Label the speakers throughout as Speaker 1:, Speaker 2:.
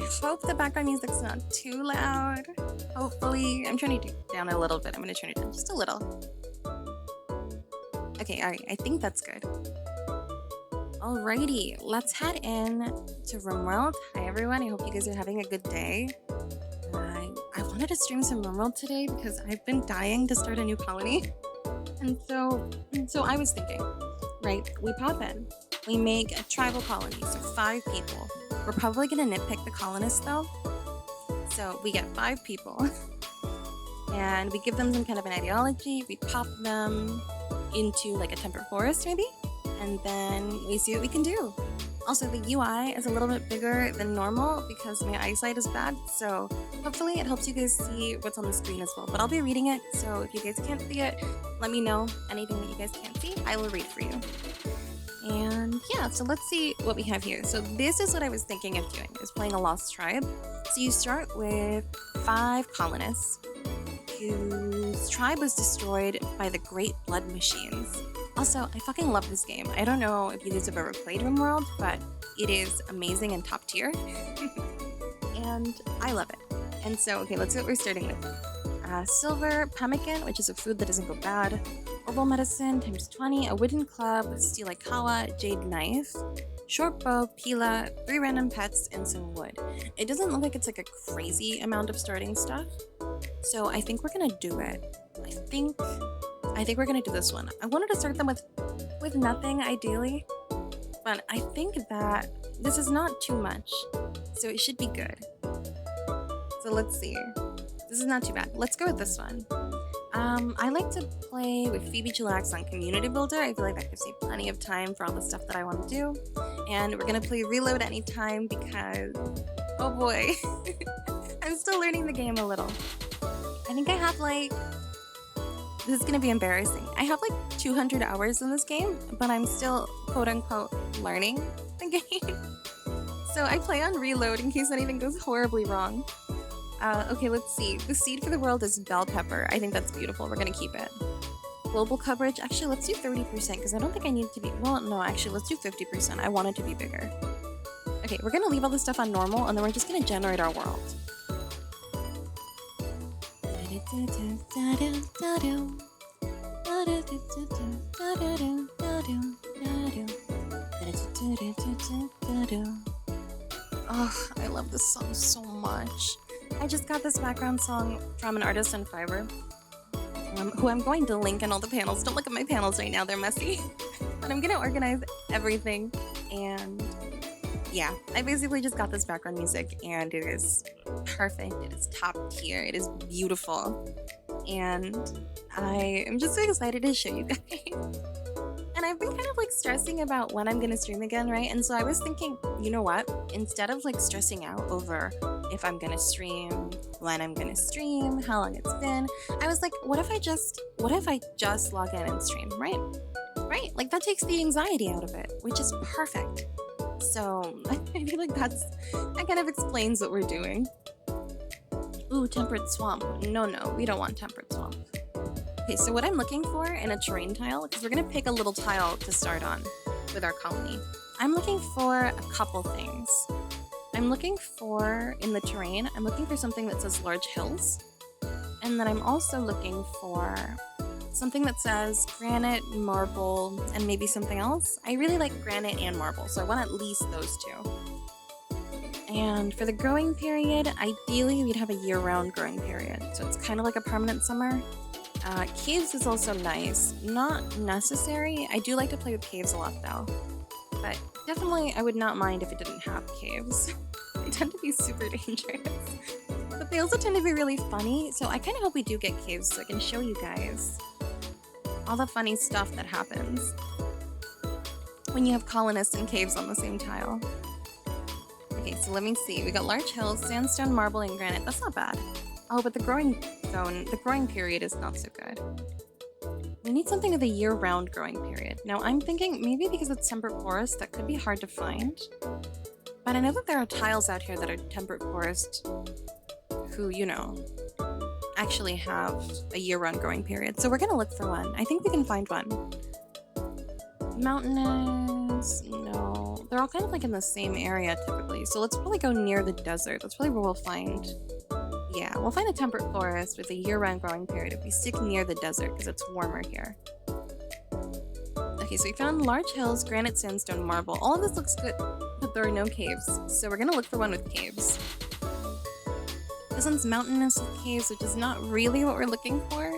Speaker 1: hope the background music's not too loud. Hopefully. I'm turning it down a little bit. I'm going to turn it down just a little. Okay, alright. I think that's good. Alrighty, let's head in to Rimworld. Hi everyone, I hope you guys are having a good day. I wanted to stream some Rimworld today because I've been dying to start a new colony. And so I was thinking, right, we pop in, we make a tribal colony, so 5 people. We're probably gonna nitpick the colonists though. So we get 5 people and we give them some kind of an ideology, we pop them into like a temperate forest maybe, and then we see what we can do. Also, the UI is a little bit bigger than normal because my eyesight is bad, so hopefully it helps you guys see what's on the screen as well. But I'll be reading it, so if you guys can't see it, let me know. Anything that you guys can't see, I will read for you. And yeah, so let's see what we have here. So this is what I was thinking of doing, is playing a lost tribe. So you start with 5 colonists whose tribe was destroyed by the Great Blood Machines. Also, I fucking love this game. I don't know if you guys have ever played RimWorld, but it is amazing and top tier. And I love it. And so, okay, let's see what we're starting with. Silver pemmican, which is a food that doesn't go bad. Herbal medicine times 20. A wooden club, steel kawa, jade knife. Short bow, pila, 3 random pets, and some wood. It doesn't look like it's like a crazy amount of starting stuff. So I think we're gonna do it. I think we're gonna do this one. I wanted to start them with nothing ideally, but I think that this is not too much, so it should be good. So let's see. This is not too bad. Let's go with this one. I like to play with Phoebe Chillax on Community Builder. I feel like that gives me plenty of time for all the stuff that I want to do. And we're gonna play Reload anytime because, oh boy, I'm still learning the game a little. I think I have like, this is gonna be embarrassing. I have like 200 hours in this game, but I'm still quote unquote learning the game. So I play on reload in case anything goes horribly wrong. Okay, let's see. The seed for the world is bell pepper. I think that's beautiful. We're gonna keep it. Global coverage. Actually, let's do 30% because I don't think I need to be, well, no, actually, let's do 50%. I want it to be bigger. Okay, we're gonna leave all this stuff on normal and then we're just gonna generate our world. Oh, I love this song so much. I just got this background song from an artist on Fiverr, who I'm going to link in all the panels. Don't look at my panels right now, they're messy. But I'm gonna organize everything, and yeah, I basically just got this background music and it is perfect, it is top tier, it is beautiful, and I am just so excited to show you guys. And I've been kind of like stressing about when I'm gonna stream again, right? And so I was thinking, you know what? Instead of like stressing out over if I'm gonna stream, when I'm gonna stream, how long it's been, I was like, what if I just log in and stream, right? Right? Like that takes the anxiety out of it, which is perfect. So I feel like that kind of explains what we're doing. Ooh, temperate swamp. No, we don't want temperate swamp. Okay, so what I'm looking for in a terrain tile, because we're gonna pick a little tile to start on with our colony. I'm looking for a couple things. I'm looking for, in the terrain, I'm looking for something that says large hills. And then I'm also looking for something that says granite, marble, and maybe something else. I really like granite and marble, so I want at least those 2. And for the growing period, ideally we'd have a year-round growing period. So it's kind of like a permanent summer. Caves is also nice. Not necessary. I do like to play with caves a lot though. But definitely I would not mind if it didn't have caves. They tend to be super dangerous. But they also tend to be really funny, so I kind of hope we do get caves so I can show you guys all the funny stuff that happens when you have colonists and caves on the same tile. Okay, so let me see. We got large hills, sandstone, marble, and granite. That's not bad. Oh, but the growing zone, the growing period is not so good. We need something with a year-round growing period. Now, I'm thinking maybe because it's temperate forest, that could be hard to find. But I know that there are tiles out here that are temperate forest who, you know, actually have a year-round growing period. So we're gonna look for one. I think we can find one. Mountainous, no. they're all kind of like in the same area typically. So let's probably go near the desert. That's probably where we'll find. Yeah, we'll find a temperate forest with a year-round growing period if we stick near the desert because it's warmer here. Okay, so we found large hills, granite, sandstone, marble. All of this looks good, but there are no caves. So we're gonna look for one with caves. This one's mountainous with caves, which is not really what we're looking for.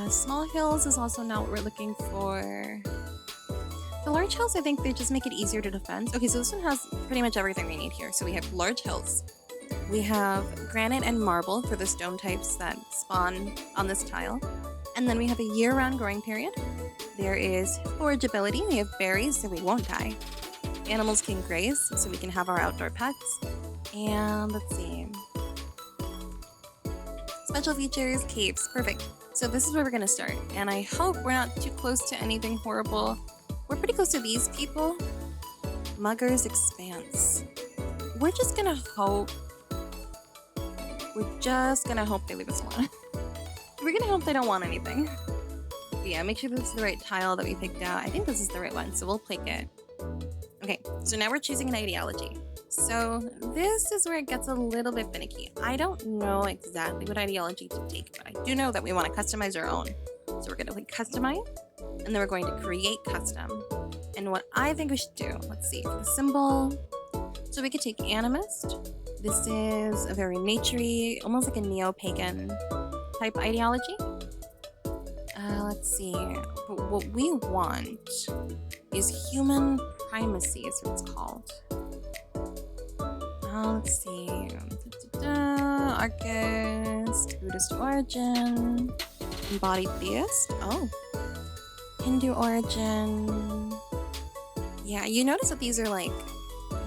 Speaker 1: Small hills is also not what we're looking for. The large hills, I think they just make it easier to defend. Okay, so this one has pretty much everything we need here. So we have large hills. We have granite and marble for the stone types that spawn on this tile. And then we have a year-round growing period. There is forageability. We have berries, so we won't die. Animals can graze, so we can have our outdoor pets. And let's see. Special features, caves. Perfect. So this is where we're going to start. And I hope we're not too close to anything horrible. We're pretty close to these people. Mugger's Expanse. We're just going to hope. We're just going to hope they leave us alone. We're going to hope they don't want anything. But yeah, make sure this is the right tile that we picked out. I think this is the right one, so we'll pick it. Okay, so now we're choosing an ideology. So this is where it gets a little bit finicky. I don't know exactly what ideology to take, but I do know that we want to customize our own. So we're going to click customize, and then we're going to create custom. And what I think we should do, let's see, for the symbol. So we could take animist. This is a very naturey, almost like a neo-pagan type ideology. Let's see, but what we want is human primacy is what it's called. Let's see. Archist, Buddhist origin, embodied theist. Oh, Hindu origin. Yeah, you notice that these are like,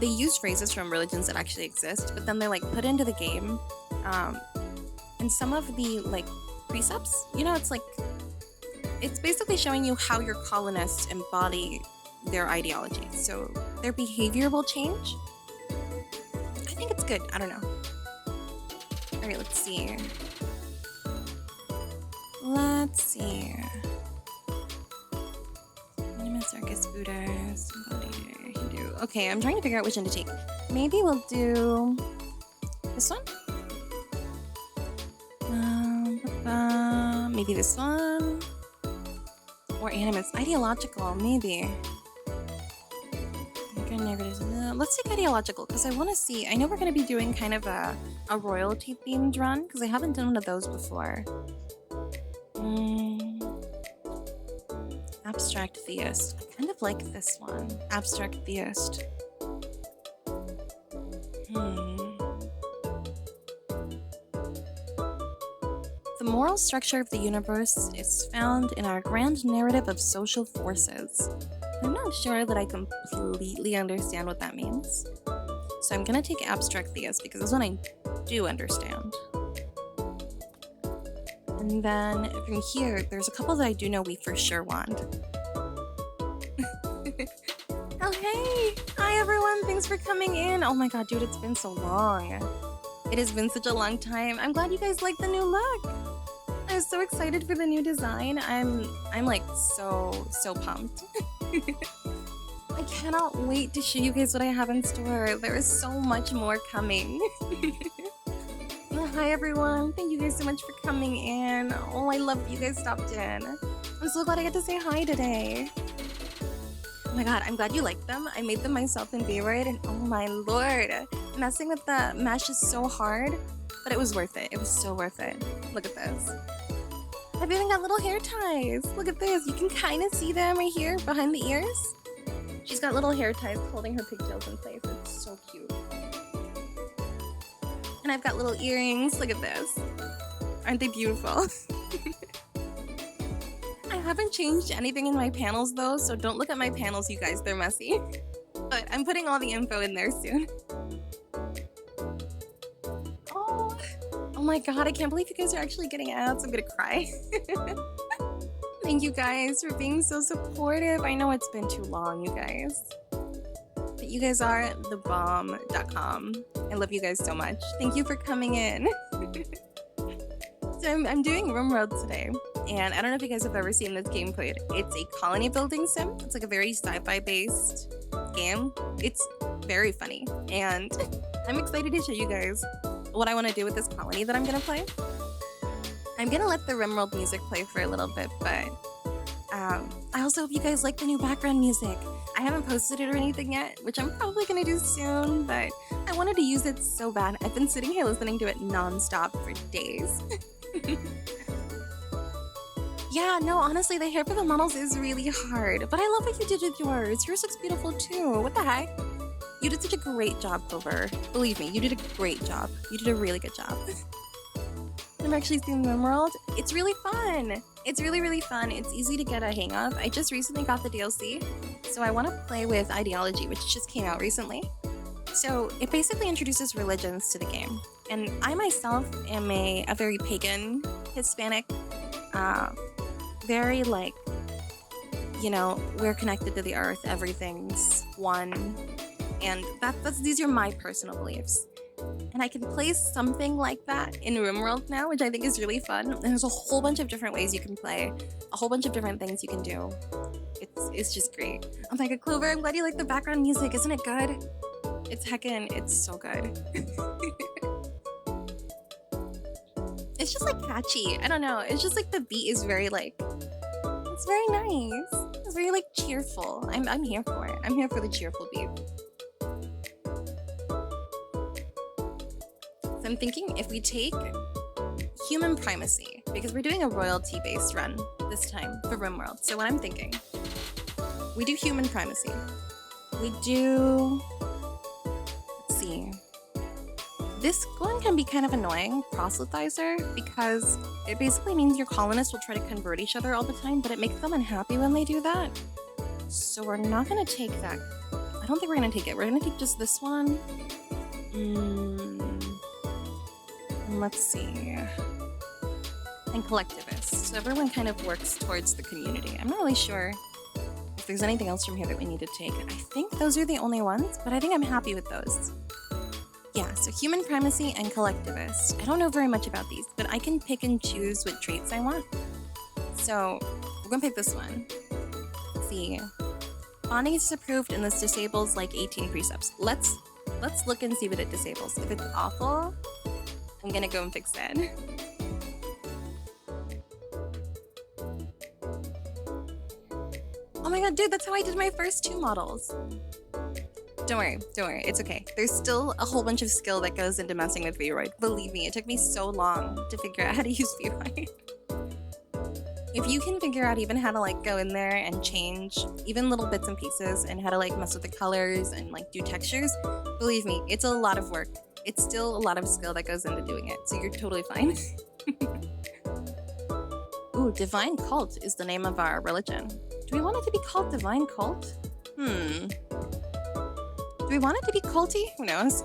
Speaker 1: they use phrases from religions that actually exist, but then they're like put into the game. And some of the like precepts, you know, it's like, it's basically showing you how your colonists embody their ideology. So their behavior will change. I think it's good. I don't know. All right, let's see. Let's see. Animist, Archist, Buddhist, embodied, Hindu. Okay, I'm trying to figure out which one to take. Maybe we'll do this one. Maybe this one. Or animist. Ideological, maybe. Let's take ideological, because I want to see. I know we're going to be doing kind of a royalty themed run, because I haven't done one of those before. Abstract theist. I kind of like this one. Abstract theist. The moral structure of the universe is found in our grand narrative of social forces. I'm not sure that I completely understand what that means. So I'm gonna take abstract theist because this one I do understand. And then from here, there's a couple that I do know we for sure want. Oh, hey! Hi everyone, thanks for coming in. Oh my god, dude, it's been so long. It has been such a long time. I'm glad you guys like the new look. I was so excited for the new design. I'm like so pumped. I cannot wait to show you guys what I have in store. There is so much more coming. Well, hi everyone. Thank you guys so much for coming in. Oh, I love that you guys stopped in. I'm so glad I get to say hi today. Oh my god, I'm glad you like them. I made them myself in Vtuber, and oh my lord. Messing with the mesh is so hard, but it was worth it. It was so worth it. Look at this. I've even got little hair ties. Look at this. You can kind of see them right here behind the ears. She's got little hair ties holding her pigtails in place. It's so cute. And I've got little earrings. Look at this. Aren't they beautiful? I haven't changed anything in my panels though, so don't look at my panels, you guys. They're messy. But I'm putting all the info in there soon. Oh my god, I can't believe you guys are actually getting ads. I'm gonna cry. Thank you guys for being so supportive. I know it's been too long, you guys. But you guys are thebomb.com. I love you guys so much. Thank you for coming in. So I'm doing rimworld today. And I don't know if you guys have ever seen this game played. It's a colony building sim. It's like a very sci-fi based game. It's very funny, and I'm excited to show you guys what I want to do with this colony that I'm gonna play. I'm gonna let the rimworld music play for a little bit, but I also hope you guys like the new background music. I haven't posted it or anything yet, which I'm probably gonna do soon, but I wanted to use it so bad. I've been sitting here listening to it non-stop for days. Yeah, no, honestly, the hair for the models is really hard, but I love what you did with yours. Yours looks beautiful too. What the heck? You did such a great job, Clover. Believe me, you did a great job. You did a really good job. I've actually seen rimworld. It's really fun. It's really fun. It's easy to get a hang of. I just recently got the DLC, so I want to play with Ideology, which just came out recently. So it basically introduces religions to the game, and I myself am a very pagan Hispanic, very like, you know, we're connected to the earth, everything's one, and these are my personal beliefs. And I can play something like that in rimworld now, which I think is really fun. And there's a whole bunch of different ways you can play, a whole bunch of different things you can do. It's just great. Oh my god, Clover, I'm glad you like the background music. Isn't it good? It's so good. It's just like catchy. I don't know. It's just like the beat is very like, it's very nice. It's very like cheerful. I'm here for it. I'm here for the cheerful beat. So I'm thinking if we take human primacy, because we're doing a royalty-based run this time for rimworld. So what I'm thinking, we do human primacy. We do, let's see. This one can be kind of annoying, proselytizer, because it basically means your colonists will try to convert each other all the time, but it makes them unhappy when they do that. So we're not gonna take that. I don't think we're gonna take it. We're gonna take just this one. Let's see. And collectivist. So everyone kind of works towards the community. I'm not really sure if there's anything else from here that we need to take. I think those are the only ones, but I think I'm happy with those. Yeah, so human primacy and collectivist. I don't know very much about these, but I can pick and choose what traits I want. So we're gonna pick this one. Let's see. Bonding is approved and this disables like 18 precepts. Let's look and see what it disables. If it's awful, I'm gonna go and fix that. Oh my god, dude, that's how I did my first 2 models. Don't worry, it's okay. There's still a whole bunch of skill that goes into messing with Vroid. Believe me, it took me so long to figure out how to use Vroid. If you can figure out even how to like go in there and change even little bits and pieces and how to like mess with the colors and like do textures, believe me, it's a lot of work. It's still a lot of skill that goes into doing it, so you're totally fine. Ooh, Divine Cult is the name of our religion. Do we want it to be called Divine Cult? Do we want it to be culty? Who knows?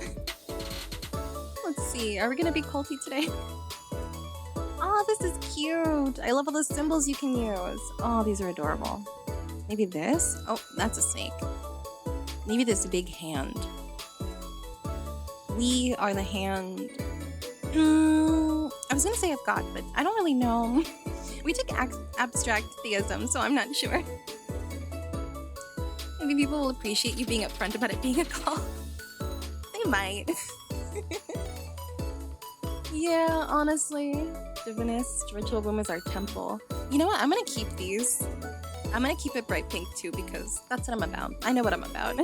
Speaker 1: Let's see, are we gonna be culty today? Oh, this is cute! I love all the symbols you can use. Oh, these are adorable. Maybe this? Oh, that's a snake. Maybe this big hand. We are the hand. I was gonna say of God, but I don't really know. We took abstract theism, so I'm not sure. Maybe people will appreciate you being upfront about it being a cult. They might. Yeah, honestly. Divinist, ritual room is our temple. You know what? I'm gonna keep these. I'm gonna keep it bright pink too because that's what I'm about. I know what I'm about.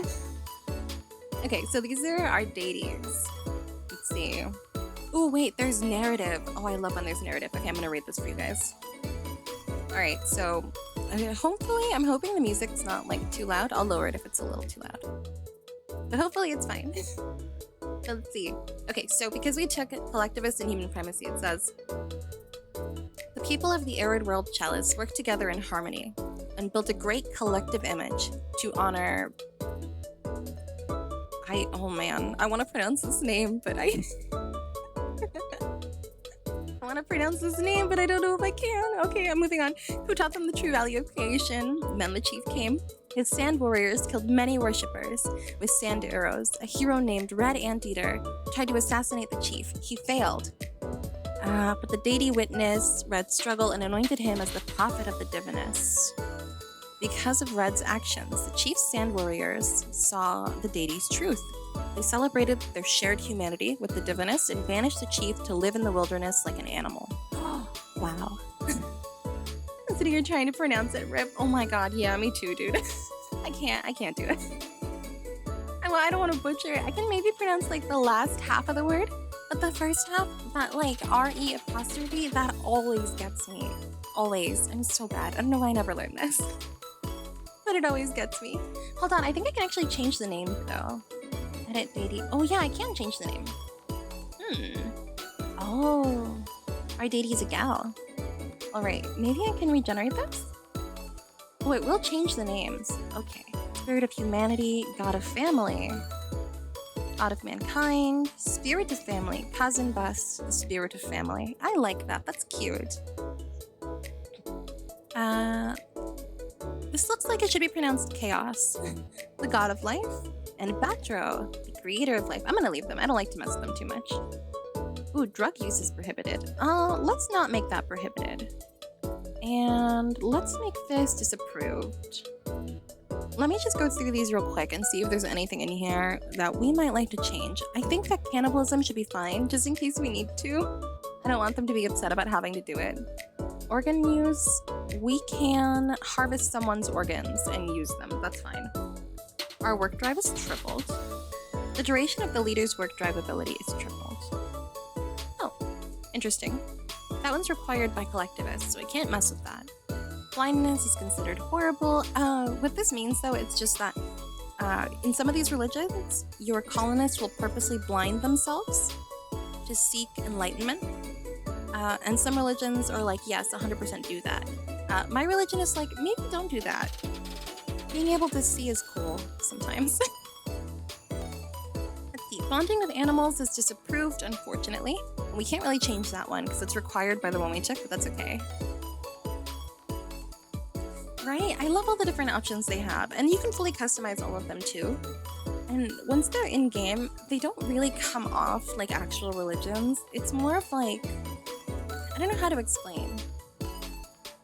Speaker 1: Okay, so these are our deities. Let's see. Oh wait, there's narrative. Oh, I love when there's narrative. Okay, I'm gonna read this for you guys. Alright, so hopefully, I'm hoping the music's not like too loud. I'll lower it if it's a little too loud. But hopefully it's fine. So let's see. Okay, so because we took collectivist and human primacy, it says, the people of the arid world Chalice worked together in harmony and built a great collective image to honor... oh man, I want to pronounce this name, but I want to pronounce this name, but I don't know if I can. Okay, I'm moving on. Who taught them the true value of creation? Then the chief came. His sand warriors killed many worshippers with sand arrows. A hero named Red Anteater tried to assassinate the chief. He failed. But the deity witnessed Red's struggle and anointed him as the prophet of the divinist. Because of Red's actions, the chief sand warriors saw the deity's truth. They celebrated their shared humanity with the divinist and banished the chief to live in the wilderness like an animal. Wow. I'm sitting here trying to pronounce it, Rip. Oh my god, yeah, me too, dude. I can't do it. I don't want to butcher it. I can maybe pronounce like the last half of the word, but the first half, that like R-E apostrophe, that always gets me. Always. I'm so bad. I don't know why I never learned this. But it always gets me. Hold on, I think I can actually change the name though. Edit deity. Oh yeah, I can change the name. Oh. Our deity is a gal. Alright, maybe I can regenerate this? Oh, it will change the names. Okay. Spirit of humanity, god of family, god of mankind, spirit of family, cousin bust, the spirit of family. I like that. That's cute. This looks like it should be pronounced chaos. The god of life, and Batro, the creator of life. I'm gonna leave them. I don't like to mess with them too much. Ooh, drug use is prohibited. Let's not make that prohibited. And let's make this disapproved. Let me just go through these real quick and see if there's anything in here that we might like to change. I think that cannibalism should be fine, just in case we need to. I don't want them to be upset about having to do it. Organ use, we can harvest someone's organs and use them. That's fine. Our work drive is tripled. The duration of the leader's work drive ability is tripled. Oh, interesting. That one's required by collectivists, so I can't mess with that. Blindness is considered horrible. What this means, though, it's just that in some of these religions, your colonists will purposely blind themselves to seek enlightenment. And some religions are like, yes, 100% do that. My religion is like, maybe don't do that. Being able to see is cool sometimes. Let's see. Bonding with animals is disapproved, unfortunately. We can't really change that one because it's required by the one we took, but that's okay. Right? I love all the different options they have, and you can fully customize all of them too. And once they're in-game, they don't really come off like actual religions. It's more of like, I don't know how to explain.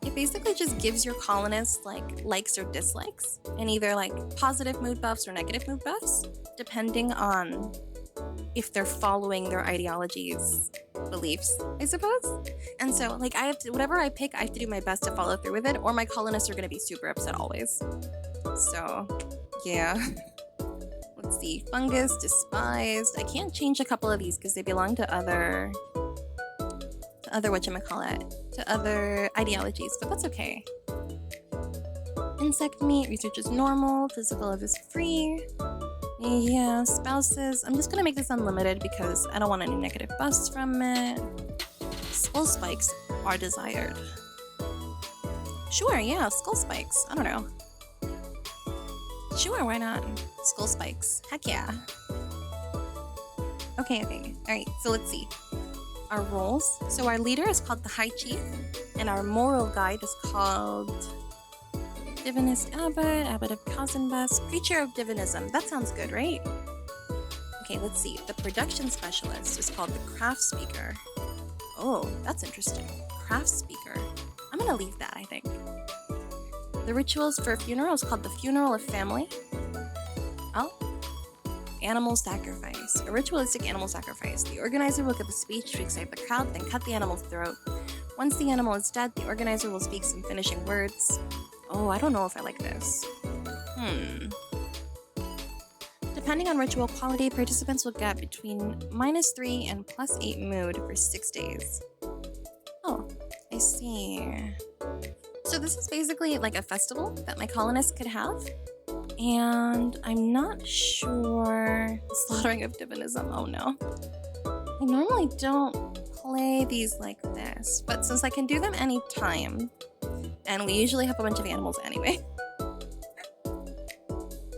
Speaker 1: It basically just gives your colonists like likes or dislikes, and either like positive mood buffs or negative mood buffs, depending on if they're following their ideologies, beliefs, I suppose. And so like I have to, whatever I pick, I have to do my best to follow through with it, or my colonists are going to be super upset always. So yeah. Let's see, fungus, despised. I can't change a couple of these because they belong to other whatchamacallit, to other ideologies, but that's okay. Insect meat, research is normal, physical life is free. Yeah, spouses. I'm just gonna make this unlimited because I don't want any negative buffs from it. Skull spikes are desired. Sure, yeah, skull spikes. I don't know. Sure, why not? Skull spikes. Heck yeah. Okay. Alright, so let's see. Our roles. So our leader is called the High Chief, and our moral guide is called Divinist Abbot, Abbot of Kazenbas, Preacher of Divinism. That sounds good, right? Okay, let's see. The production specialist is called the Craft Speaker. Oh, that's interesting. Craft Speaker. I'm gonna leave that, I think. The rituals for a funeral is called the Funeral of Family. Oh. Animal sacrifice. A ritualistic animal sacrifice. The organizer will give a speech to excite the crowd, then cut the animal's throat. Once the animal is dead, the organizer will speak some finishing words. Oh, I don't know if I like this. Depending on ritual quality, participants will get between -3 and +8 mood for 6 days. Oh, I see. So this is basically like a festival that my colonists could have. And I'm not sure. Slaughtering of Divinism. Oh no. I normally don't play these like this, but since I can do them anytime, and we usually have a bunch of animals anyway,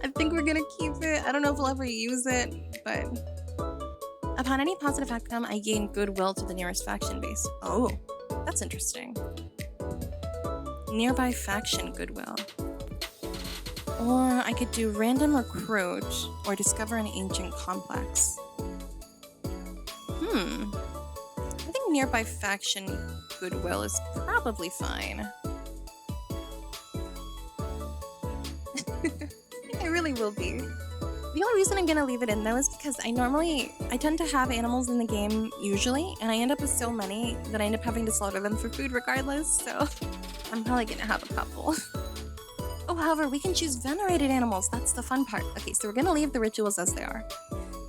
Speaker 1: I think we're gonna keep it. I don't know if we'll ever use it, but upon any positive outcome, I gain goodwill to the nearest faction base. Oh, that's interesting. Nearby faction goodwill. Or I could do random recruit or discover an ancient complex. I think nearby faction goodwill is probably fine. I really will be. The only reason I'm gonna leave it in though is because I tend to have animals in the game usually, and I end up with so many that I end up having to slaughter them for food regardless, so I'm probably gonna have a couple. Oh, however, we can choose venerated animals. That's the fun part. Okay, so we're gonna leave the rituals as they are.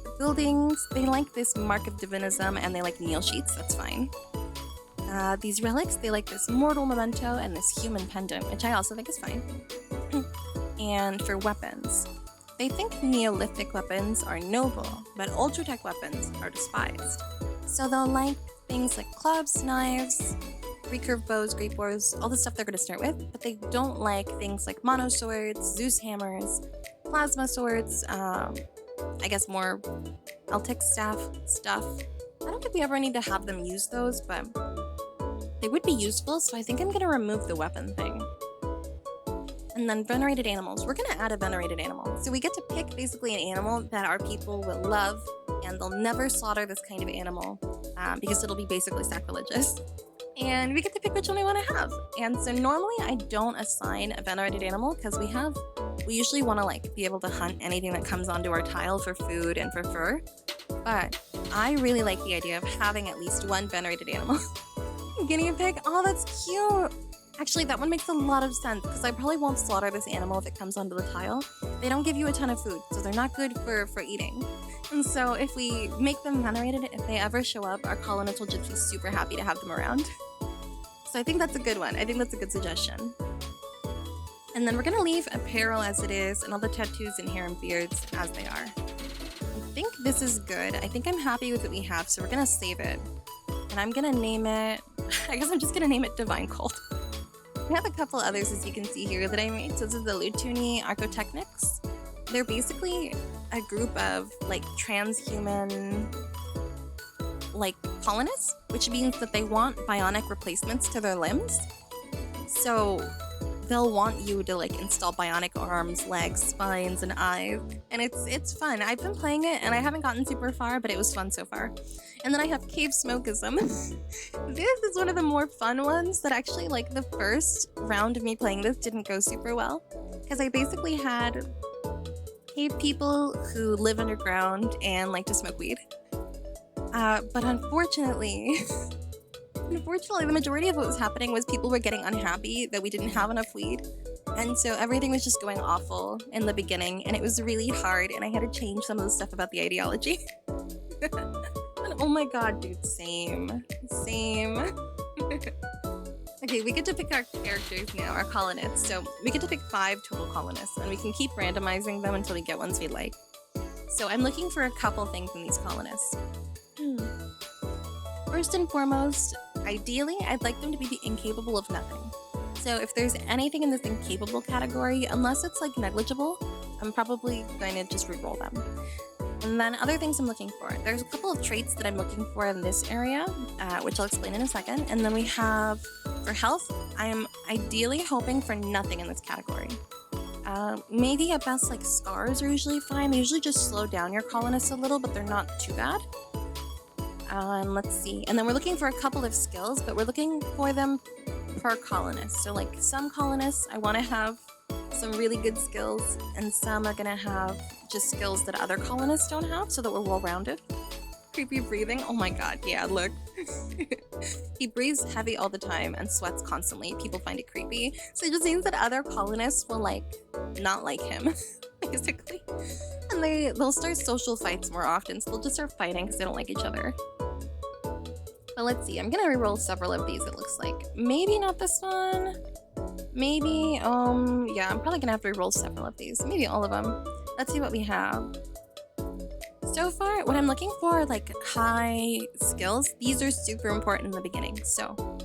Speaker 1: The buildings, they like this mark of divinism and they like kneel sheets, that's fine. These relics, they like this mortal memento and this human pendant, which I also think is fine. And for weapons, they think Neolithic weapons are noble, but Ultratech weapons are despised. So they'll like things like clubs, knives, recurve bows, great bows, all the stuff they're going to start with, but they don't like things like mono swords, Zeus hammers, plasma swords, I guess more Eltic staff stuff. I don't think we ever need to have them use those, but they would be useful, so I think I'm going to remove the weapon thing. And then venerated animals. We're going to add a venerated animal. So we get to pick basically an animal that our people will love, and they'll never slaughter this kind of animal because it'll be basically sacrilegious. And we get to pick which one we want to have. And so normally I don't assign a venerated animal because we usually want to like be able to hunt anything that comes onto our tile for food and for fur. But I really like the idea of having at least one venerated animal. Guinea pig, oh that's cute. Actually, that one makes a lot of sense because I probably won't slaughter this animal if it comes onto the tile. They don't give you a ton of food, so they're not good for eating. And so if we make them venerated, if they ever show up, our colonists will just be super happy to have them around. So I think that's a good one. I think that's a good suggestion. And then we're going to leave apparel as it is and all the tattoos and hair and beards as they are. I think this is good. I think I'm happy with what we have, so we're going to save it. And I'm going to name it... I guess I'm just going to name it Divine Cult. We have a couple others, as you can see here, that I made. So this is the Lutuni Archotechnics. They're basically a group of, like, transhuman, like, colonists, which means that they want bionic replacements to their limbs. So they'll want you to, like, install bionic arms, legs, spines, and eyes. And it's fun. I've been playing it, and I haven't gotten super far, but it was fun so far. And then I have Cave Smokeism. This is one of the more fun ones that actually, like, the first round of me playing this didn't go super well. Because I basically had cave people who live underground and like to smoke weed. But unfortunately, the majority of what was happening was people were getting unhappy that we didn't have enough weed. And so everything was just going awful in the beginning, and it was really hard, and I had to change some of the stuff about the ideology. And oh my god, dude, same. Okay, we get to pick our characters now, our colonists. So we get to pick 5 total colonists, and we can keep randomizing them until we get ones we like. So I'm looking for a couple things in these colonists. First and foremost, ideally, I'd like them to be incapable of nothing. So if there's anything in this incapable category, unless it's like negligible, I'm probably going to just reroll them. And then other things I'm looking for. There's a couple of traits that I'm looking for in this area, which I'll explain in a second. And then we have, for health, I'm ideally hoping for nothing in this category. Maybe at best, like, scars are usually fine. They usually just slow down your colonists a little, but they're not too bad. And let's see. And then we're looking for a couple of skills, but we're looking for them per colonist. So, like, some colonists, I want to have some really good skills, and some are going to have just skills that other colonists don't have, so that we're well-rounded. Creepy breathing. Oh my god, yeah, look. He breathes heavy all the time and sweats constantly. People find it creepy. So it just means that other colonists will, like, not like him, basically. And they'll start social fights more often, so they'll just start fighting because they don't like each other. But let's see, I'm gonna reroll several of these, it looks like. Maybe not this one. Maybe, yeah, I'm probably gonna have to reroll several of these. Maybe all of them. Let's see what we have. So far, what I'm looking for are, like, high skills. These are super important in the beginning. So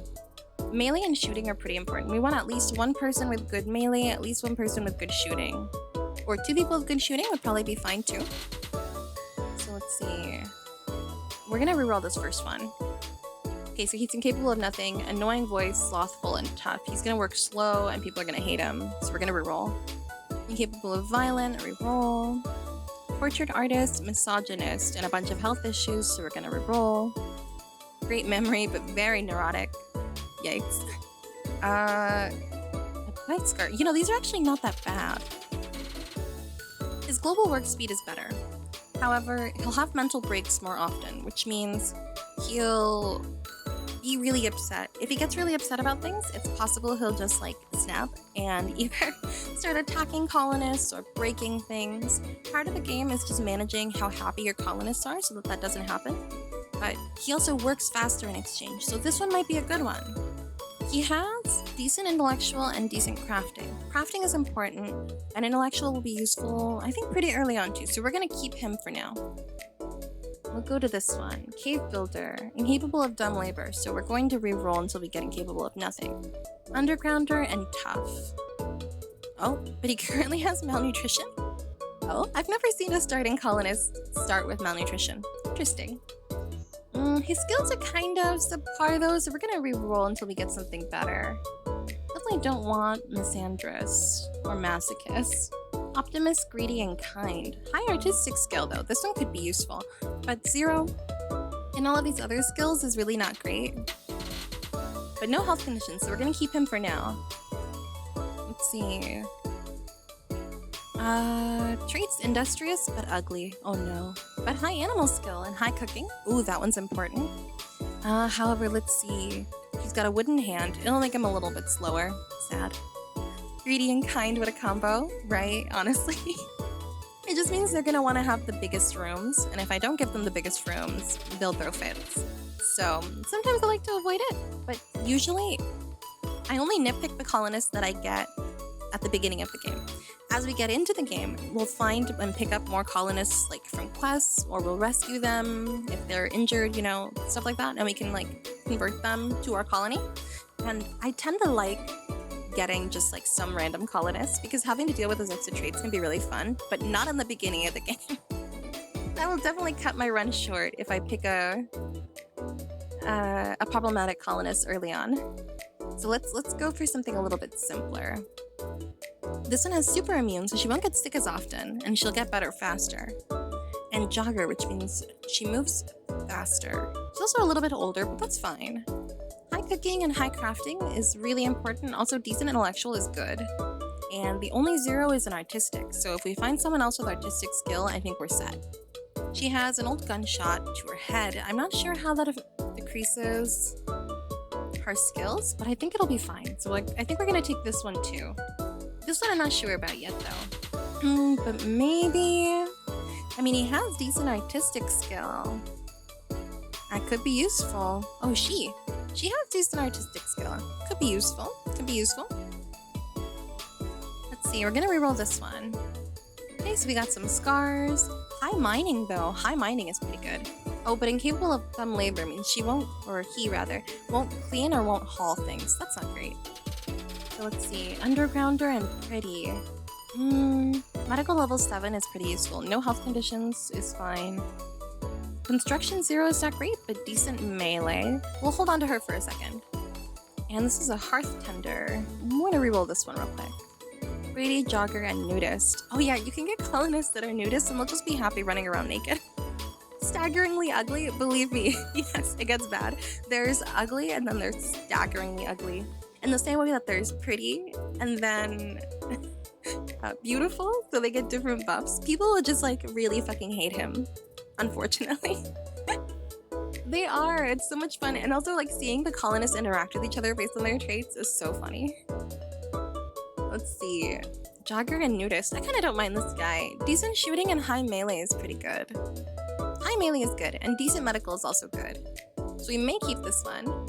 Speaker 1: melee and shooting are pretty important. We want at least one person with good melee, at least one person with good shooting. Or 2 people with good shooting would probably be fine too. So let's see. We're gonna reroll this first one. Okay, so he's incapable of nothing, annoying voice, slothful, and tough. He's gonna work slow, and people are gonna hate him, so we're gonna reroll. Incapable of violent, reroll. Portrait artist, misogynist, and a bunch of health issues, so we're gonna reroll. Great memory, but very neurotic. Yikes. A bright scar. You know, these are actually not that bad. His global work speed is better. However, he'll have mental breaks more often, which means he'll be really upset. If he gets really upset about things, it's possible he'll just like snap and either start attacking colonists or breaking things. Part of the game is just managing how happy your colonists are so that that doesn't happen. But he also works faster in exchange, so this one might be a good one. He has decent intellectual and decent crafting. Crafting is important, and intellectual will be useful, I think, pretty early on too, so we're gonna keep him for now. We'll go to this one. Cave Builder. Incapable of dumb labor, so we're going to re-roll until we get incapable of nothing. Undergrounder and Tough. Oh, but he currently has malnutrition? Oh, I've never seen a starting colonist start with malnutrition. Interesting. His skills are kind of subpar though, so we're gonna re-roll until we get something better. Definitely don't want Misandrous or Masochist. Optimist, Greedy, and Kind. High artistic skill though, this one could be useful. But 0 in all of these other skills is really not great. But no health conditions, so we're gonna keep him for now. Let's see. Traits industrious but ugly. Oh no. But high animal skill and high cooking. Ooh, that one's important. However, let's see. He's got a wooden hand. It'll make him a little bit slower. Sad. Greedy and Kind with a combo, right? Honestly. It just means they're gonna want to have the biggest rooms, and if I don't give them the biggest rooms, they'll throw fits. So sometimes I like to avoid it, but usually I only nitpick the colonists that I get at the beginning of the game. As we get into the game, we'll find and pick up more colonists like from quests, or we'll rescue them if they're injured, you know, stuff like that, and we can like convert them to our colony. And I tend to like getting just like some random colonists because having to deal with those extra traits can be really fun, but not in the beginning of the game. I will definitely cut my run short if I pick a problematic colonist early on. So let's go for something a little bit simpler. This one has super immune, so she won't get sick as often, and she'll get better faster. And Jogger, which means she moves faster. She's also a little bit older, but that's fine. High cooking and high crafting is really important. Also, decent intellectual is good. And the only 0 is an artistic, so if we find someone else with artistic skill, I think we're set. She has an old gunshot to her head. I'm not sure how that decreases her skills, but I think it'll be fine. So like, I think we're gonna take this one too. This one I'm not sure about yet though. But maybe... I mean, he has decent artistic skill. That could be useful. Oh, she has decent artistic skill. Could be useful. Could be useful. Let's see, we're gonna reroll this one. Okay, so we got some scars. High mining though. High mining is pretty good. Oh, but incapable of dumb labor means she won't, or he rather, won't clean or won't haul things. That's not great. So let's see, Undergrounder and Pretty. Medical level 7 is pretty useful. No health conditions is fine. Construction 0 is not great, but decent melee. We'll hold on to her for a second. And this is a Hearth Tender. I'm going to reroll this one real quick. Greedy, Jogger, and Nudist. Oh yeah, you can get colonists that are nudists and they'll just be happy running around naked. Staggeringly ugly, believe me. Yes, it gets bad. There's ugly and then there's staggeringly ugly. In the same way that there's pretty and then beautiful, so they get different buffs. People would just like really fucking hate him, unfortunately. They are, it's so much fun. And also like seeing the colonists interact with each other based on their traits is so funny. Let's see, Jogger and Nudist. I kind of don't mind this guy. Decent shooting and high melee is pretty good. High melee is good, and decent medical is also good. So we may keep this one.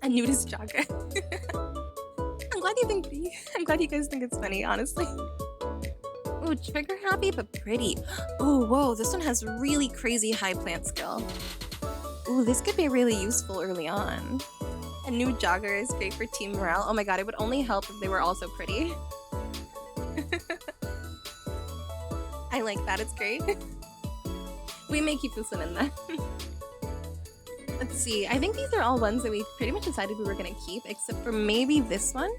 Speaker 1: A Nudist Jogger. I'm glad you guys think it's funny, honestly. Ooh, trigger happy but pretty. Ooh, whoa, this one has really crazy high plant skill. Ooh, this could be really useful early on. A new Jogger is great for team morale. Oh my god, it would only help if they were also pretty. I like that, it's great. We may keep this one in then. Let's see, I think these are all ones that we pretty much decided we were gonna keep, except for maybe this one,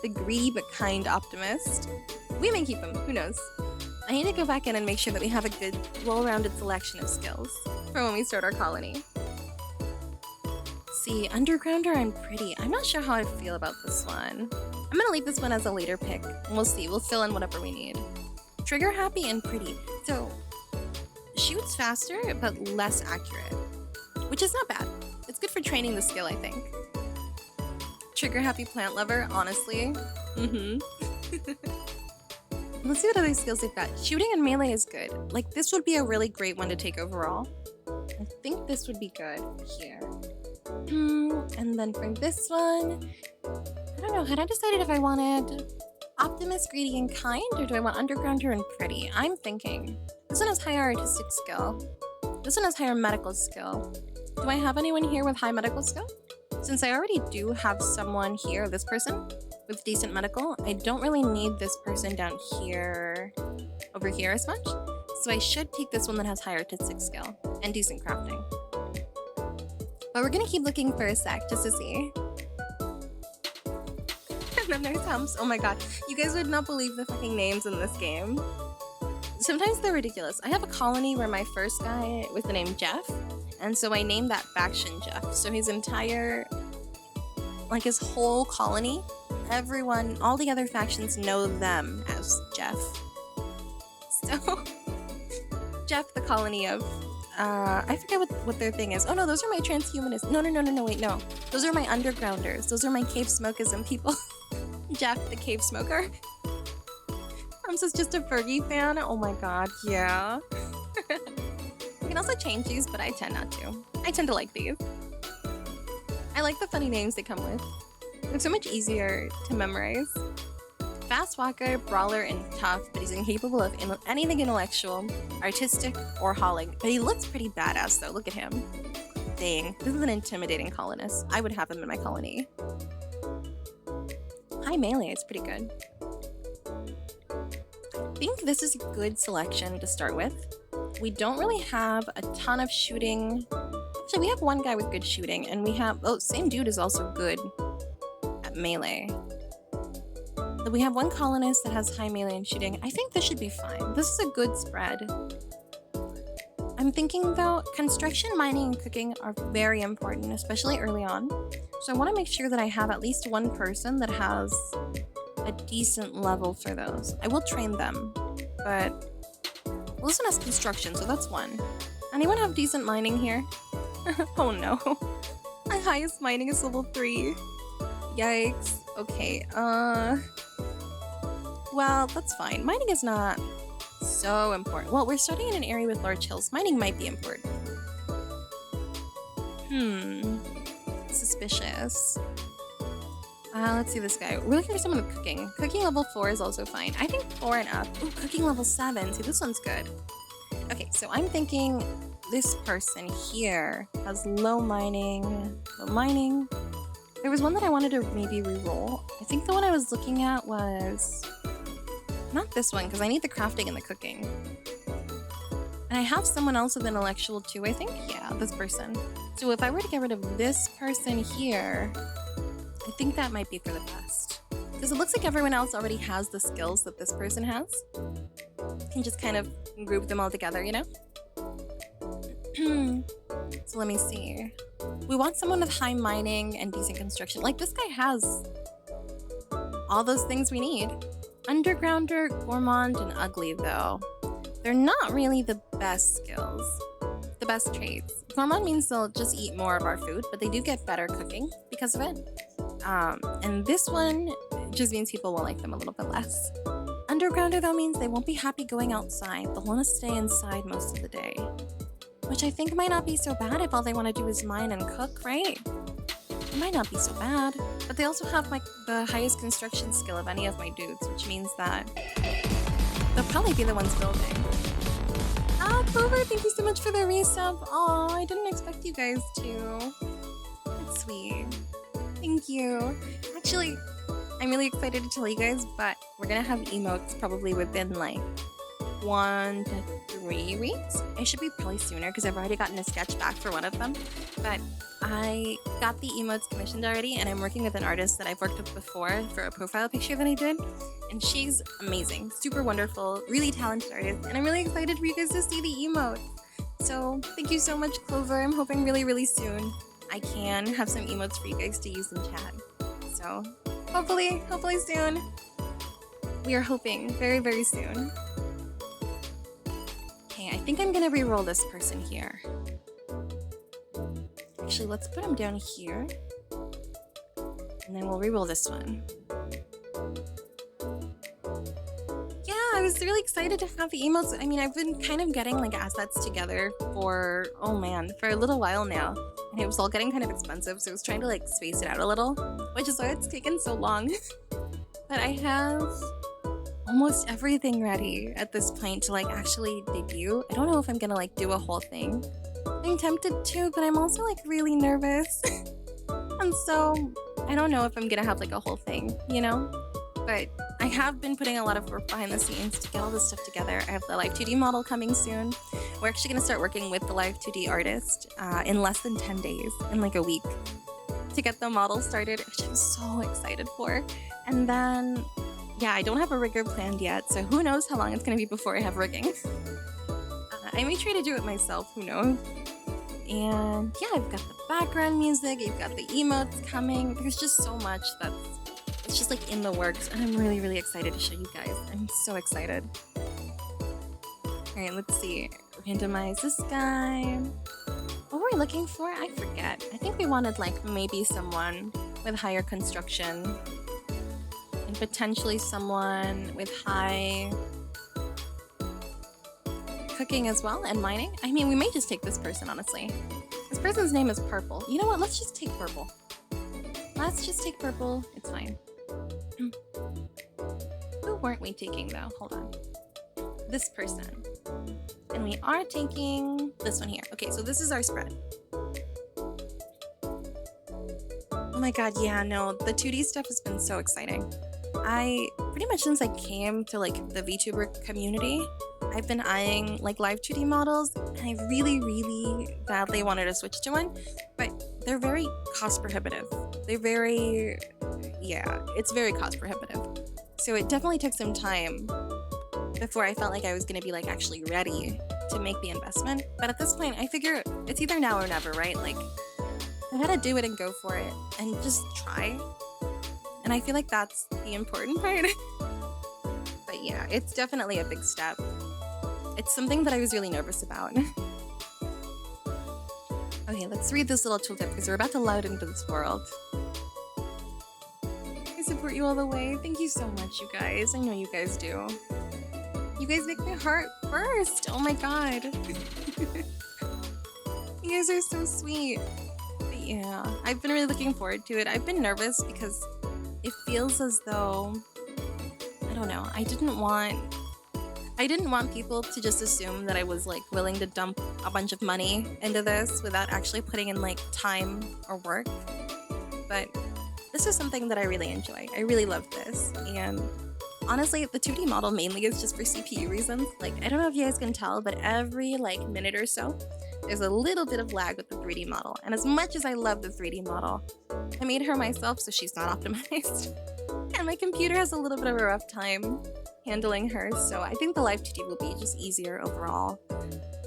Speaker 1: the Greedy but Kind Optimist. We may keep him, who knows? I need to go back in and make sure that we have a good, well-rounded selection of skills for when we start our colony. Let's see, Undergrounder and Pretty. I'm not sure how I feel about this one. I'm gonna leave this one as a later pick, and we'll see, we'll fill in whatever we need. trigger happy and pretty. So shoots faster, but less accurate, which is not bad. It's good for training the skill, I think. Trigger happy plant lover, honestly. Let's see what other skills they've got. Shooting and melee is good. Like, this would be a really great one to take overall. I think this would be good here. And then for this one, I don't know. Had I decided if I wanted optimist, greedy, and kind, or do I want undergrounder and pretty? I'm thinking this one has higher artistic skill. This one has higher medical skill. Do I have anyone here with high medical skill? Since I already do have someone here, this person, with decent medical, I don't really need this person down here, over here as much. So I should take this one that has higher artistic skill and decent crafting. But we're gonna keep looking for a sec just to see. And then there's Humps. Oh my god, you guys would not believe the fucking names in this game. Sometimes they're ridiculous. I have a colony where my first guy was the name Jeff, and so I named that faction Jeff. So his entire, like his whole colony, everyone, all the other factions know them as Jeff. So, Jeff, the colony of, I forget what their thing is. Oh no, those are my transhumanists. No, wait, no. Those are my undergrounders. Those are my cave smokeism people. Jeff, the cave smoker. Arms is just a Fergie fan. Oh my god, yeah. You can also change these, but I tend not to. I tend to like these. I like the funny names they come with. They're so much easier to memorize. Fast walker, brawler, and tough, but he's incapable of anything intellectual, artistic, or hauling. But he looks pretty badass though, look at him. Dang, this is an intimidating colonist. I would have him in my colony. High melee is pretty good. I think this is a good selection to start with. We don't really have a ton of shooting. Actually, we have one guy with good shooting, and we have, oh, same dude is also good at melee. So we have one colonist that has high melee and shooting. I think this should be fine. This is a good spread. I'm thinking though, construction, mining, and cooking are very important, especially early on. So I want to make sure that I have at least one person that has a decent level for those. I will train them, but well, this one has construction, so that's one. Anyone have decent mining here? Oh no. My highest mining is level 3. Yikes. Okay, well, that's fine. Mining is not so important. Well, we're starting in an area with large hills. Mining might be important. Suspicious. Let's see this guy. We're looking for someone with cooking. Cooking level 4 is also fine. I think 4 and up. Ooh, cooking level 7. See, this one's good. Okay, so I'm thinking this person here has low mining. Low mining. There was one that I wanted to maybe re-roll. I think the one I was looking at was not this one, because I need the crafting and the cooking. And I have someone else with intellectual too, I think. Yeah, this person. So if I were to get rid of this person here, I think that might be for the best. Because it looks like everyone else already has the skills that this person has. You can just kind of group them all together, you know? So let me see. We want someone with high mining and decent construction. Like, this guy has all those things we need. Undergrounder, gourmand, and ugly, though. They're not really the best skills. The best traits. Gourmand means they'll just eat more of our food, but they do get better cooking because of it. And this one just means people will like them a little bit less. Undergrounder, though, means they won't be happy going outside. They'll want to stay inside most of the day. Which I think might not be so bad if all they want to do is mine and cook, right? It might not be so bad. But they also have the highest construction skill of any of my dudes, which means that they'll probably be the ones building. Ah, Clover, thank you so much for the resub. Aw, I didn't expect you guys to. That's sweet. Thank you. Actually, I'm really excited to tell you guys, but we're gonna have emotes probably within like 1 to 3 weeks. It should be probably sooner because I've already gotten a sketch back for one of them. But I got the emotes commissioned already, and I'm working with an artist that I've worked with before for a profile picture that I did. And she's amazing, super wonderful, really talented artist. And I'm really excited for you guys to see the emotes. So thank you so much, Clover. I'm hoping really, really soon I can have some emotes for you guys to use in chat. So hopefully soon. We are hoping very, very soon. think I'm gonna re-roll this person here. Actually, let's put him down here. And then we'll re-roll this one. Yeah, I was really excited to have the emotes. I mean, I've been kind of getting like assets together for, oh man, for a little while now. And it was all getting kind of expensive, so I was trying to like space it out a little, which is why it's taken so long. But I have almost everything ready at this point to like actually debut. I don't know if I'm gonna like do a whole thing. I'm tempted to, but I'm also like really nervous. And so I don't know if I'm gonna have like a whole thing, you know? But I have been putting a lot of work behind the scenes to get all this stuff together. I have the Live 2D model coming soon. We're actually gonna start working with the Live 2D artist in less than 10 days, in like a week, to get the model started, which I'm so excited for. And then, yeah, I don't have a rigger planned yet, so who knows how long it's gonna be before I have rigging. I may try to do it myself, who knows? And yeah, I've got the background music, you've got the emotes coming. There's just so much it's just like in the works, and I'm really, really excited to show you guys. I'm so excited. Alright, let's see. Randomize this guy. What were we looking for? I forget. I think we wanted like maybe someone with higher construction. And potentially someone with high cooking as well, and mining. I mean, we may just take this person, honestly. This person's name is Purple. You know what? Let's just take Purple. Let's just take Purple. It's fine. Who weren't we taking, though? Hold on. This person. And we are taking this one here. Okay, so this is our spread. Oh my god, yeah, no. The 2D stuff has been so exciting. Pretty much since I came to like the VTuber community, I've been eyeing like live 2D models, and I really, really badly wanted to switch to one, but they're very cost prohibitive. They're very, yeah, it's very cost prohibitive. So it definitely took some time before I felt like I was going to be like actually ready to make the investment. But at this point, I figure it's either now or never, right? Like, I gotta do it and go for it and just try. And I feel like that's the important part. But yeah, it's definitely a big step. It's something that I was really nervous about. Okay, let's read this little tooltip because we're about to load into this world. I support you all the way. Thank you so much, you guys. I know you guys do. You guys make my heart burst. Oh my god. You guys are so sweet. But yeah, I've been really looking forward to it. I've been nervous because it feels as though, I don't know, I didn't want people to just assume that I was like willing to dump a bunch of money into this without actually putting in like time or work. But this is something that I really enjoy. I really love this. And honestly, the 2D model mainly is just for CPU reasons. Like, I don't know if you guys can tell, but every like minute or so, there's a little bit of lag with the 3D model. And as much as I love the 3D model, I made her myself so she's not optimized. And my computer has a little bit of a rough time handling her, so I think the live 2D will be just easier overall.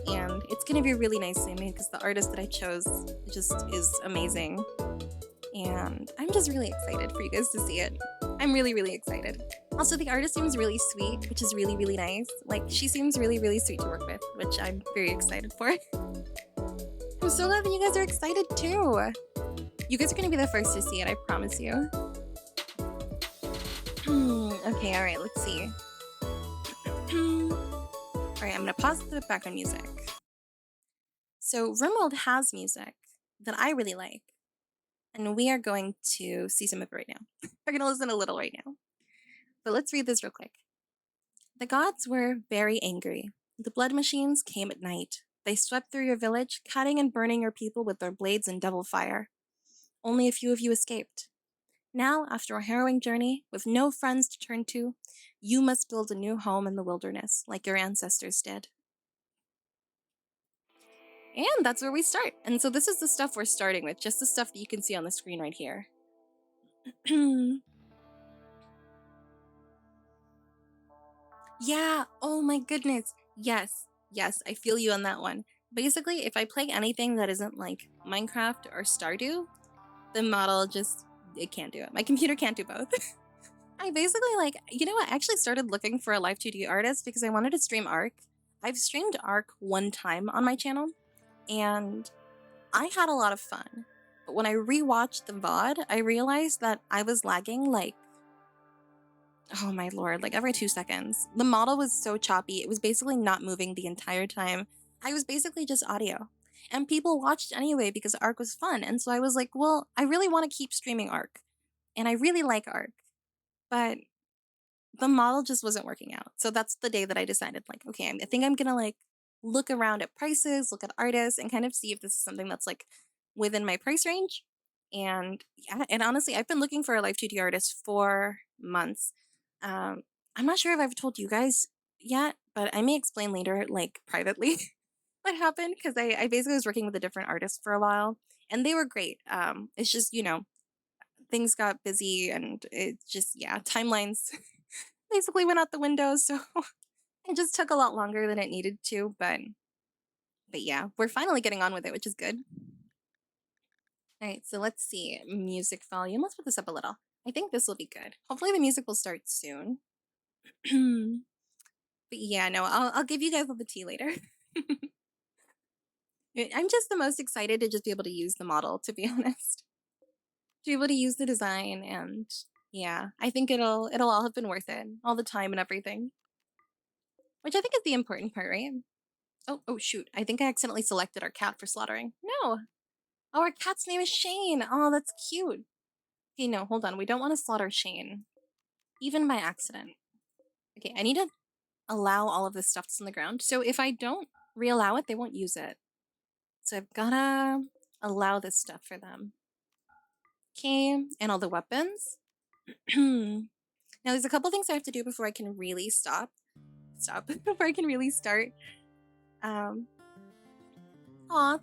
Speaker 1: And it's gonna be really nicely made because the artist that I chose just is amazing. And I'm just really excited for you guys to see it. I'm really, really excited. Also, the artist seems really sweet, which is really, really nice. Like, she seems really, really sweet to work with, which I'm very excited for. I'm so glad that you guys are excited too. You guys are gonna be the first to see it, I promise you. Okay, alright, let's see. Alright, I'm gonna pause the background music. So, rimworld has music that I really like, and we are going to see some of it right now. We're gonna listen a little right now. But let's read this real quick. The gods were very angry. The blood machines came at night. They swept through your village, cutting and burning your people with their blades and devil fire. Only a few of you escaped. Now, after a harrowing journey, with no friends to turn to, you must build a new home in the wilderness, like your ancestors did. And that's where we start. And so this is the stuff we're starting with, just the stuff that you can see on the screen right here. Yeah, oh my goodness. Yes, I feel you on that one. Basically, if I play anything that isn't like Minecraft or Stardew, the model just, it can't do it. My computer can't do both. I basically like, you know what, I actually started looking for a live 2D artist because I wanted to stream Ark. I've streamed Ark one time on my channel, and I had a lot of fun. But when I rewatched the VOD, I realized that I was lagging like, oh my lord, like every 2 seconds. The model was so choppy, it was basically not moving the entire time. I was basically just audio. And people watched anyway because Ark was fun. And so I was like, well, I really want to keep streaming Ark. And I really like Ark. But the model just wasn't working out. So that's the day that I decided, like, okay, I think I'm gonna like look around at prices, look at artists, and kind of see if this is something that's like within my price range. And yeah, and honestly, I've been looking for a live 2D artist for months. I'm not sure if I've told you guys yet, but I may explain later, like privately, what happened because I basically was working with a different artist for a while, and they were great. It's just things got busy, and it just timelines basically went out the window, so it just took a lot longer than it needed to, but yeah, we're finally getting on with it, which is good. All right, so let's see. Music volume. Let's put this up a little. I think this will be good. Hopefully the music will start soon. But yeah, no, I'll give you guys all the tea later. I'm just the most excited to just be able to use the model, to be honest. To be able to use the design, and yeah, I think it'll all have been worth it. All the time and everything. Which I think is the important part, right? Oh shoot. I think I accidentally selected our cat for slaughtering. No. Oh, our cat's name is Shane. Oh, that's cute. Okay, no, hold on. We don't want to slaughter Shane. Even by accident. Okay, I need to allow all of this stuff that's on the ground. So if I don't reallow it, they won't use it. So I've gotta allow this stuff for them. Okay, and all the weapons. Now there's a couple things I have to do before I can really stop. Before I can really start. Aw,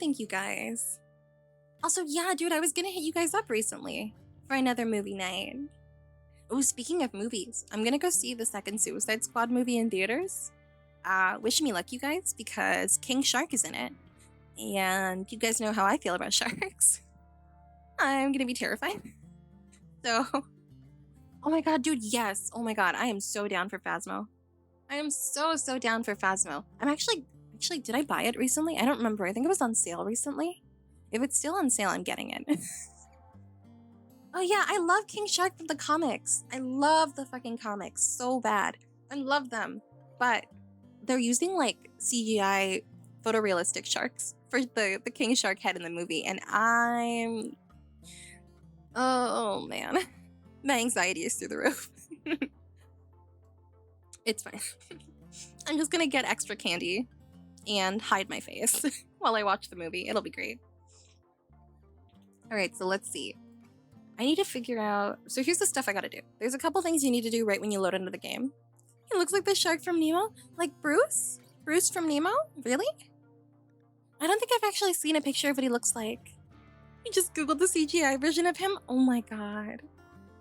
Speaker 1: thank you guys. Also, yeah, dude, I was gonna hit you guys up recently for another movie night. Oh, speaking of movies, I'm gonna go see the second Suicide Squad movie in theaters. Wish me luck, you guys, because King Shark is in it. And you guys know how I feel about sharks. I'm gonna be terrified. So, oh my god, dude, yes. Oh my god, I am so down for Phasmo. I am so down for Phasmo. I'm actually, did I buy it recently? I don't remember. I think it was on sale recently. If it's still on sale, I'm getting it. Oh yeah, I love King Shark from the comics. I love the fucking comics so bad. I love them. But they're using like CGI photorealistic sharks for the King Shark head in the movie, and oh man. My anxiety is through the roof. It's fine. I'm just gonna get extra candy and hide my face while I watch the movie. It'll be great. Alright, so let's see. I need to figure out... So here's the stuff I gotta do. There's a couple things you need to do right when you load into the game. He looks like the shark from Nemo? Like Bruce? Bruce from Nemo? Really? I don't think I've actually seen a picture of what he looks like. You just googled the CGI version of him? Oh my god.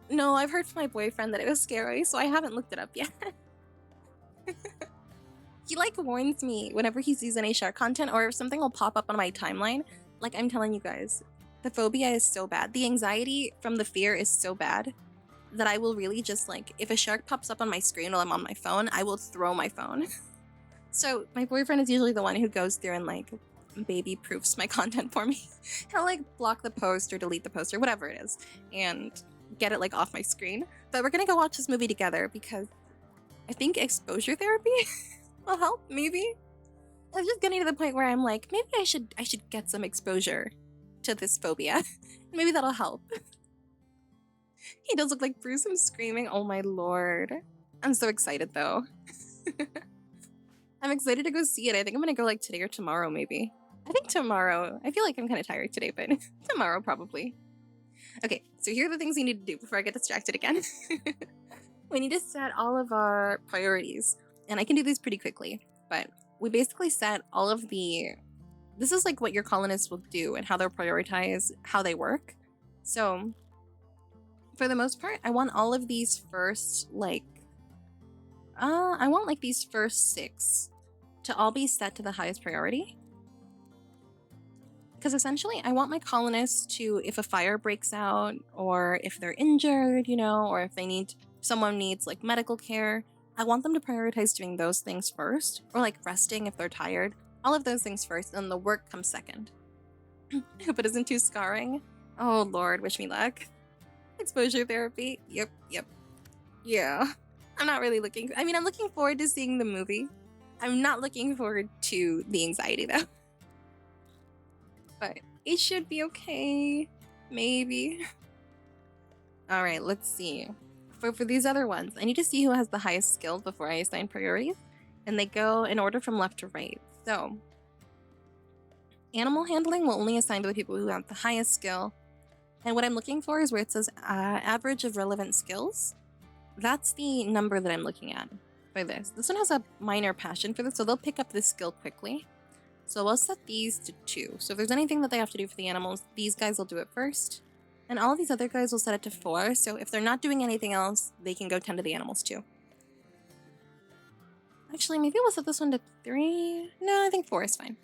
Speaker 1: No, I've heard from my boyfriend that it was scary, so I haven't looked it up yet. He like warns me whenever he sees any shark content or if something will pop up on my timeline. Like, I'm telling you guys, the phobia is so bad. The anxiety from the fear is so bad that I will really just like, if a shark pops up on my screen while I'm on my phone, I will throw my phone. So my boyfriend is usually the one who goes through and like baby proofs my content for me. He'll like block the post or delete the post or whatever it is and get it like off my screen. But we're gonna go watch this movie together because I think exposure therapy will help, maybe. I'm just getting to the point where I'm like, maybe I should get some exposure to this phobia. Maybe that'll help. He does look like Bruce. I'm screaming. Oh my lord. I'm so excited though. I'm excited to go see it. I think I'm gonna go like today or tomorrow, maybe. I think tomorrow. I feel like I'm kind of tired today, but tomorrow probably. Okay, so here are the things we need to do before I get distracted again. We need to set all of our priorities. And I can do these pretty quickly, but we basically set all of the... This is like what your colonists will do and how they'll prioritize how they work. So, for the most part, I want all of these first, like... I want like these first 6 to all be set to the highest priority. Because essentially, I want my colonists to, if a fire breaks out, or if they're injured, or if someone needs like medical care, I want them to prioritize doing those things first, or like resting if they're tired. All of those things first, and the work comes second. I hope it isn't too scarring. Oh Lord, wish me luck. Exposure therapy. Yep. Yeah. I'm not really looking. I mean, I'm looking forward to seeing the movie. I'm not looking forward to the anxiety though. But it should be okay. Maybe. Alright, let's see. For these other ones, I need to see who has the highest skill before I assign priorities. And they go in order from left to right. So, animal handling will only assign to the people who have the highest skill. And what I'm looking for is where it says average of relevant skills. That's the number that I'm looking at for this. This one has a minor passion for this, so they'll pick up this skill quickly. So we'll set these to 2. So if there's anything that they have to do for the animals, these guys will do it first. And all of these other guys will set it to 4, so if they're not doing anything else, they can go tend to the animals too. Actually, maybe we'll set this one to 3. No, I think 4 is fine.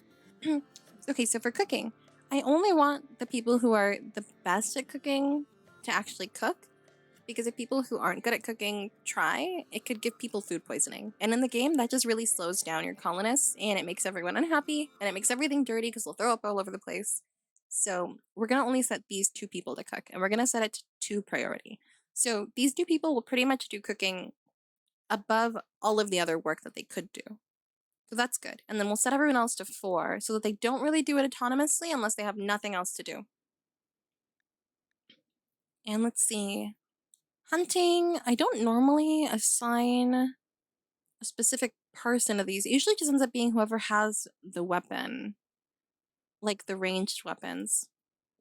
Speaker 1: Okay, so for cooking, I only want the people who are the best at cooking to actually cook, because if people who aren't good at cooking try, it could give people food poisoning. And in the game, that just really slows down your colonists, and it makes everyone unhappy, and it makes everything dirty because they'll throw up all over the place. So we're going to only set these 2 people to cook, and we're going to set it to 2 priority. So these 2 people will pretty much do cooking above all of the other work that they could do. So that's good. And then we'll set everyone else to 4 so that they don't really do it autonomously unless they have nothing else to do. And let's see. Hunting, I don't normally assign a specific person to these. It usually just ends up being whoever has the weapon, like the ranged weapons.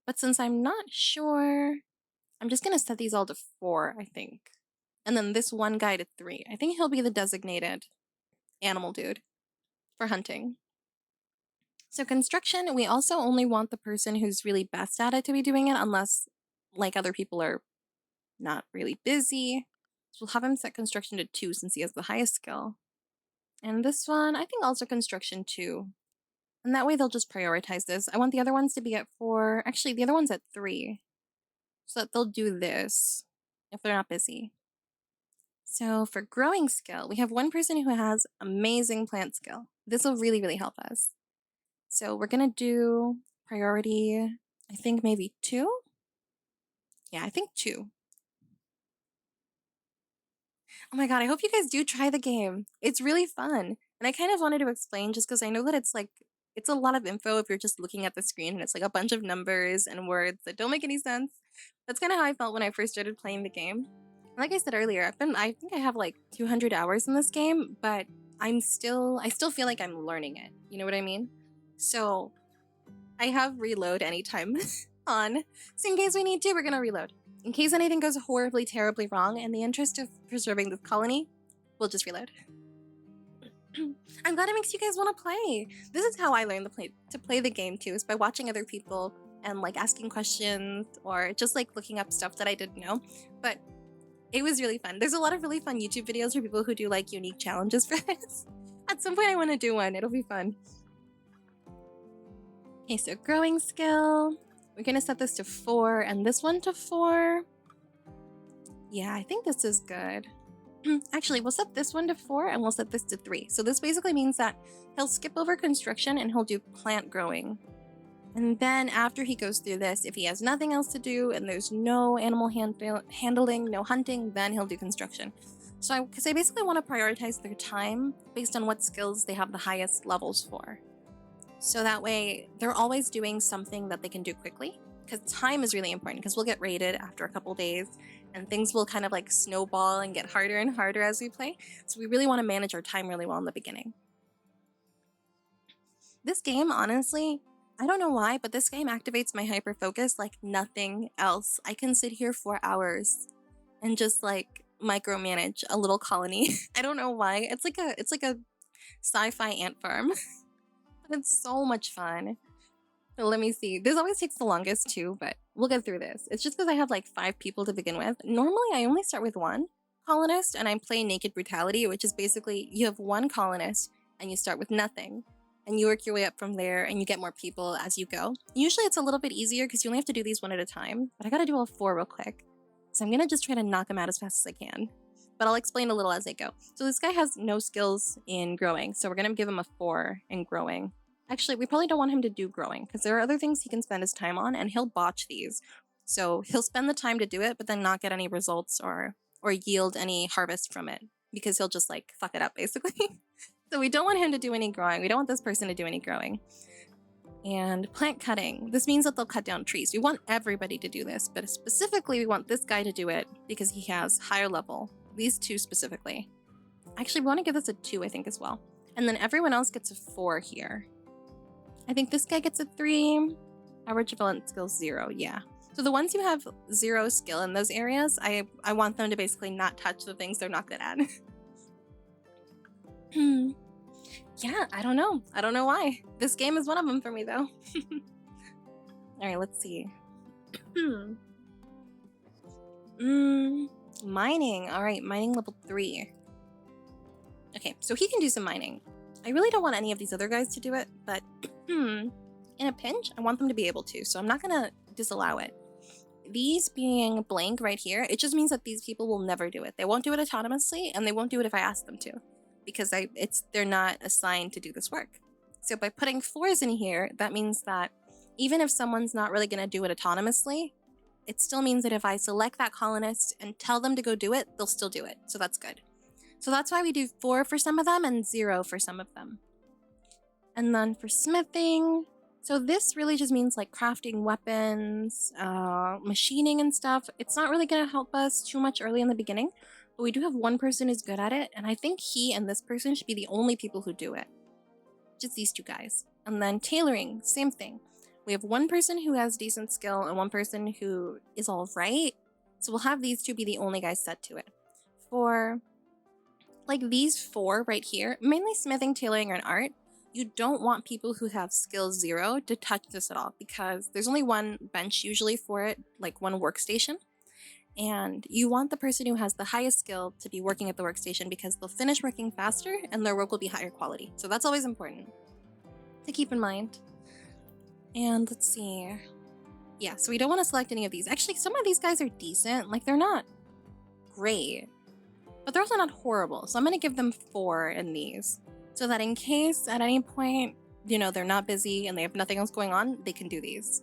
Speaker 1: But since I'm not sure, I'm just going to set these all to 4, I think. And then this one guy to 3. I think he'll be the designated animal dude for hunting. So construction, we also only want the person who's really best at it to be doing it, unless like other people are not really busy. So we'll have him set construction to 2 since he has the highest skill. And this one, I think also construction 2. And that way they'll just prioritize this. I want the other ones to be at 4. Actually, the other one's at 3. So that they'll do this if they're not busy. So for growing skill, we have one person who has amazing plant skill. This will really, really help us. So we're going to do priority, I think maybe 2? Yeah, I think 2. Oh my god, I hope you guys do try the game. It's really fun. And I kind of wanted to explain just because I know that it's a lot of info if you're just looking at the screen and it's like a bunch of numbers and words that don't make any sense. That's kind of how I felt when I first started playing the game. Like I said earlier, I think I have like 200 hours in this game, but I still feel like I'm learning it. You know what I mean? So I have reload anytime on. So in case we need to, we're gonna reload. In case anything goes horribly, terribly wrong, in the interest of preserving the colony, we'll just reload. I'm glad it makes you guys want to play. This is how I learned to play the game too, is by watching other people and like asking questions or just like looking up stuff that I didn't know. But it was really fun. There's a lot of really fun YouTube videos for people who do like unique challenges for this. At some point I want to do one. It'll be fun. Okay, so growing skill. We're going to set this to 4 and this one to 4. Yeah, I think this is good. Actually, we'll set this one to 4 and we'll set this to 3. So this basically means that he'll skip over construction and he'll do plant growing. And then after he goes through this, if he has nothing else to do and there's no animal handling, no hunting, then he'll do construction. So because I basically want to prioritize their time based on what skills they have the highest levels for. So that way they're always doing something that they can do quickly, because time is really important, because we'll get raided after a couple days and things will kind of like snowball and get harder and harder as we play. So we really want to manage our time really well in the beginning. This game, honestly, I don't know why, but this game activates my hyper focus like nothing else. I can sit here for hours and just like micromanage a little colony. I don't know why. It's like a sci-fi ant farm. But it's so much fun. So let me see. This always takes the longest too, but we'll get through this. It's just because I have like 5 people to begin with. Normally I only start with 1 colonist and I play Naked Brutality, which is basically you have 1 colonist and you start with nothing. And you work your way up from there and you get more people as you go. Usually it's a little bit easier because you only have to do these 1 at a time, but I gotta do all 4 real quick. So I'm gonna just try to knock them out as fast as I can. but I'll explain a little as I go. So this guy has no skills in growing, so we're gonna give him a 4 in growing. Actually, we probably don't want him to do growing because there are other things he can spend his time on, and he'll botch these. So he'll spend the time to do it, but then not get any results or yield any harvest from it because he'll just like fuck it up basically. So we don't want him to do any growing. We don't want this person to do any growing. And plant cutting. This means that they'll cut down trees. We want everybody to do this, but specifically we want this guy to do it because he has higher level. These two specifically. Actually, we want to give this a 2, I think, as well. And then everyone else gets a 4 here. I think this guy gets a 3. Average development skill 0, yeah. So the ones who have 0 skill in those areas, I want them to basically not touch the things they're not good at. Yeah, I don't know. I don't know why. This game is one of them for me, though. Alright, let's see. Mining. Alright, mining level 3. Okay, so he can do some mining. I really don't want any of these other guys to do it, but in a pinch, I want them to be able to, so I'm not gonna disallow it. These being blank right here, it just means that these people will never do it. They won't do it autonomously, and they won't do it if I ask them to, because they're not assigned to do this work. So by putting 4s in here, that means that even if someone's not really gonna do it autonomously, it still means that if I select that colonist and tell them to go do it, they'll still do it, so that's good. So that's why we do 4 for some of them and 0 for some of them. And then for smithing, so this really just means like crafting weapons, machining and stuff. It's not really going to help us too much early in the beginning, but we do have one person who's good at it, and I think he and this person should be the only people who do it. Just these two guys. And then tailoring, same thing. We have one person who has decent skill and one person who is alright, so we'll have these two be the only guys set to it. For like these 4 right here, mainly smithing, tailoring, and art, you don't want people who have skill 0 to touch this at all because there's only one bench usually for it, like one workstation. And you want the person who has the highest skill to be working at the workstation because they'll finish working faster and their work will be higher quality. So that's always important to keep in mind. And let's see. Yeah, so we don't want to select any of these. Actually, some of these guys are decent. Like, they're not great, but they're also not horrible. So I'm going to give them 4 in these so that in case at any point, you know, they're not busy and they have nothing else going on, they can do these.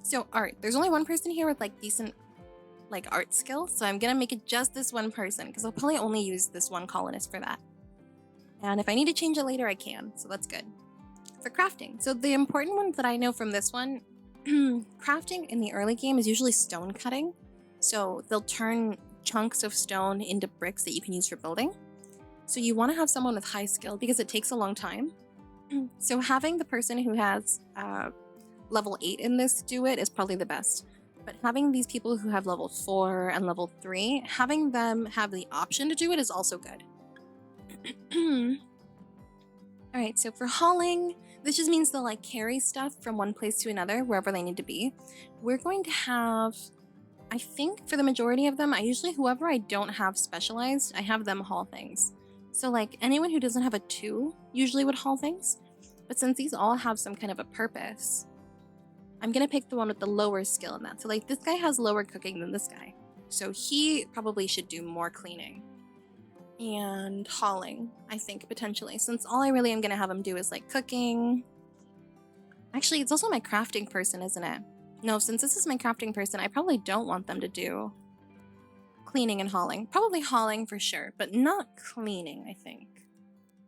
Speaker 1: So art. There's only one person here with like decent like art skill. So I'm going to make it just this one person because I'll probably only use this one colonist for that. And if I need to change it later, I can. So that's good. For crafting. So the important ones that I know from this one, crafting in the early game is usually stone cutting. So they'll turn chunks of stone into bricks that you can use for building. So you want to have someone with high skill because it takes a long time. So having the person who has level 8 in this do it is probably the best. But having these people who have level 4 and level 3, having them have the option to do it is also good. Alright, so for hauling, this just means they'll like carry stuff from one place to another, wherever they need to be. We're going to have, I think for the majority of them, whoever I don't have specialized, I have them haul things. So like anyone who doesn't have a 2 usually would haul things. But since these all have some kind of a purpose, I'm going to pick the one with the lower skill in that. So like this guy has lower cooking than this guy. So he probably should do more cleaning. And hauling, I think, potentially. Since all I really am going to have him do is like cooking. Actually, it's also my crafting person, isn't it? No, since this is my crafting person, I probably don't want them to do cleaning and hauling. Probably hauling for sure, but not cleaning, I think.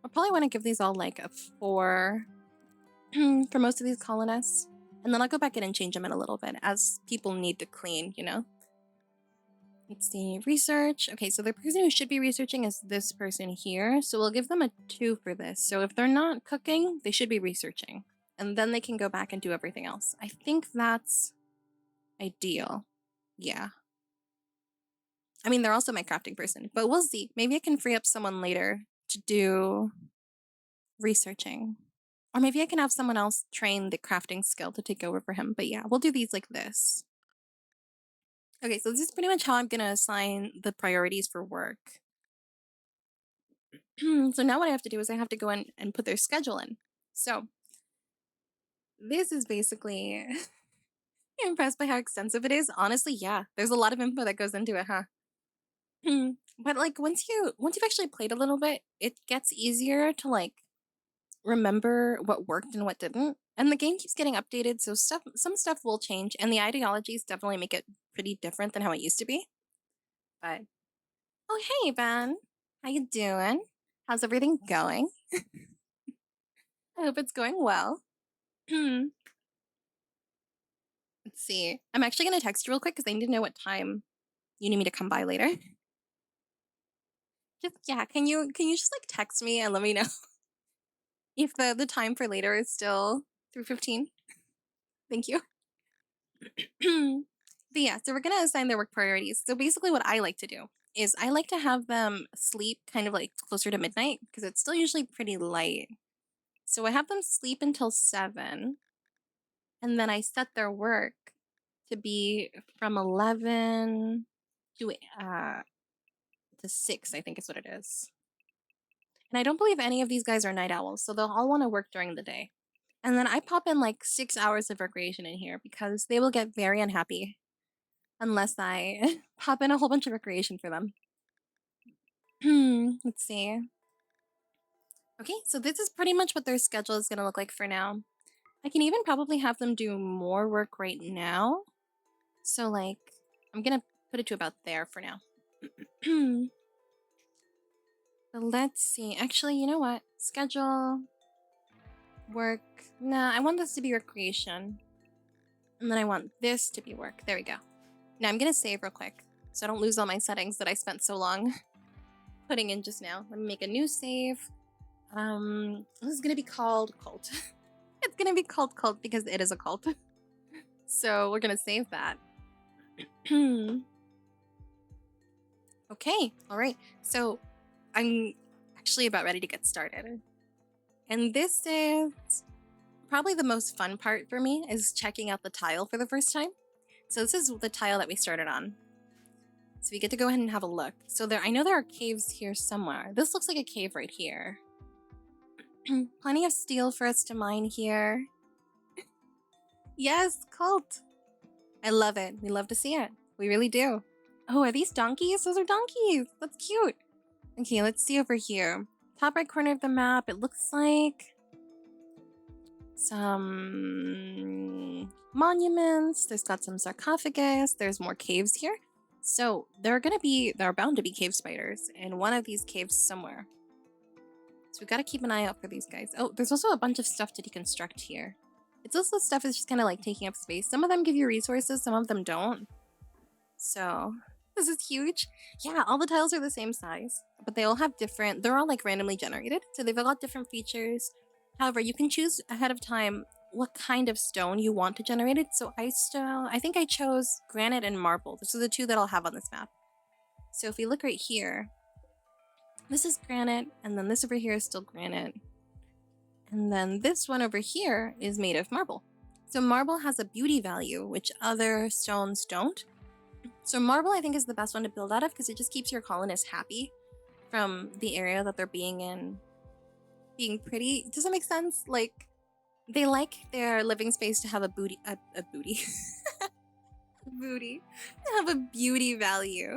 Speaker 1: I'll probably want to give these all like a 4 for most of these colonists. And then I'll go back in and change them in a little bit as people need to clean, you know? Let's see, research. Okay, so the person who should be researching is this person here. So we'll give them a 2 for this. So if they're not cooking, they should be researching. And then they can go back and do everything else. I think that's ideal. Yeah. I mean, they're also my crafting person, but we'll see. Maybe I can free up someone later to do researching. Or maybe I can have someone else train the crafting skill to take over for him. But yeah, we'll do these like this. Okay, so this is pretty much how I'm going to assign the priorities for work. So now what I have to do is I have to go in and put their schedule in. So this is basically impressed by how extensive it is. Honestly, yeah, there's a lot of info that goes into it, huh? But like once you've actually played a little bit, it gets easier to like remember what worked and what didn't. And the game keeps getting updated, so some stuff will change, and the ideologies definitely make it pretty different than how it used to be. But oh hey Ben, how you doing? How's everything going? I hope it's going well. Let's see. I'm actually gonna text you real quick because I need to know what time you need me to come by later. Just yeah, can you just like text me and let me know if the time for later is still 3:15? Thank you. But yeah, so we're gonna assign their work priorities. So basically what I like to do is I like to have them sleep kind of like closer to midnight because it's still usually pretty light. So I have them sleep until 7, and then I set their work to be from 11 to 6, I think is what it is. And I don't believe any of these guys are night owls, so they'll all want to work during the day. And then I pop in like 6 hours of recreation in here because they will get very unhappy unless I pop in a whole bunch of recreation for them. Let's see. Okay, so this is pretty much what their schedule is going to look like for now. I can even probably have them do more work right now. So like, I'm going to put it to about there for now. So let's see. Actually, you know what? Schedule, work. Nah, I want this to be recreation. And then I want this to be work. There we go. Now I'm going to save real quick so I don't lose all my settings that I spent so long putting in just now. Let me make a new save. This is going to be called Cult. It's going to be called Cult because it is a cult. So we're going to save that. Okay, all right. So I'm actually about ready to get started. And this is probably the most fun part for me is checking out the tile for the first time. So this is the tile that we started on. So we get to go ahead and have a look. So I know there are caves here somewhere. This looks like a cave right here. Plenty of steel for us to mine here. Yes, cult. I love it. We love to see it. We really do. Oh, are these donkeys? Those are donkeys. That's cute. Okay, let's see over here. Top right corner of the map, it looks like some monuments. There's got some sarcophagus. There's more caves here. So there are bound to be cave spiders in one of these caves somewhere. So we've got to keep an eye out for these guys. Oh, there's also a bunch of stuff to deconstruct here. It's also stuff that's just kind of like taking up space. Some of them give you resources, some of them don't. So this is huge. Yeah, all the tiles are the same size, but they all have different, they're all like randomly generated. So they've all got different features. However, you can choose ahead of time what kind of stone you want to generate it. So I think I chose granite and marble. Those are the two that I'll have on this map. So if we look right here, this is granite, and then this over here is still granite. And then this one over here is made of marble. So marble has a beauty value, which other stones don't. So marble, I think, is the best one to build out of because it just keeps your colonists happy from the area that they're being in. Being pretty. Does that make sense? Like, they like their living space to have a booty. Booty. Have a beauty value.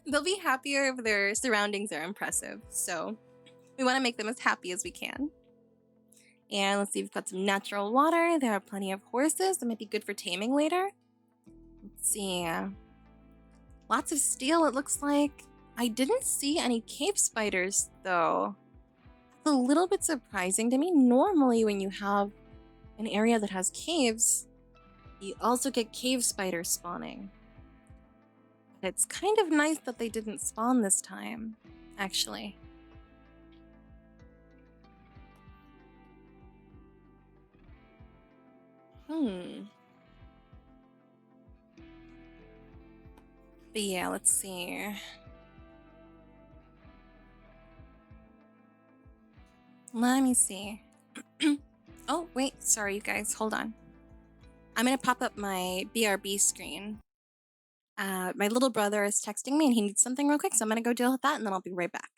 Speaker 1: They'll be happier if their surroundings are impressive. So we want to make them as happy as we can. And let's see, we've got some natural water. There are plenty of horses that might be good for taming later. Let's see. Lots of steel, it looks like. I didn't see any cave spiders, though. It's a little bit surprising to me. Normally, when you have an area that has caves, you also get cave spiders spawning. But it's kind of nice that they didn't spawn this time, actually. But yeah, let's see. Let me see. Oh, wait, sorry, you guys, hold on. I'm gonna pop up my BRB screen. My little brother is texting me and he needs something real quick, so I'm gonna go deal with that and then I'll be right back.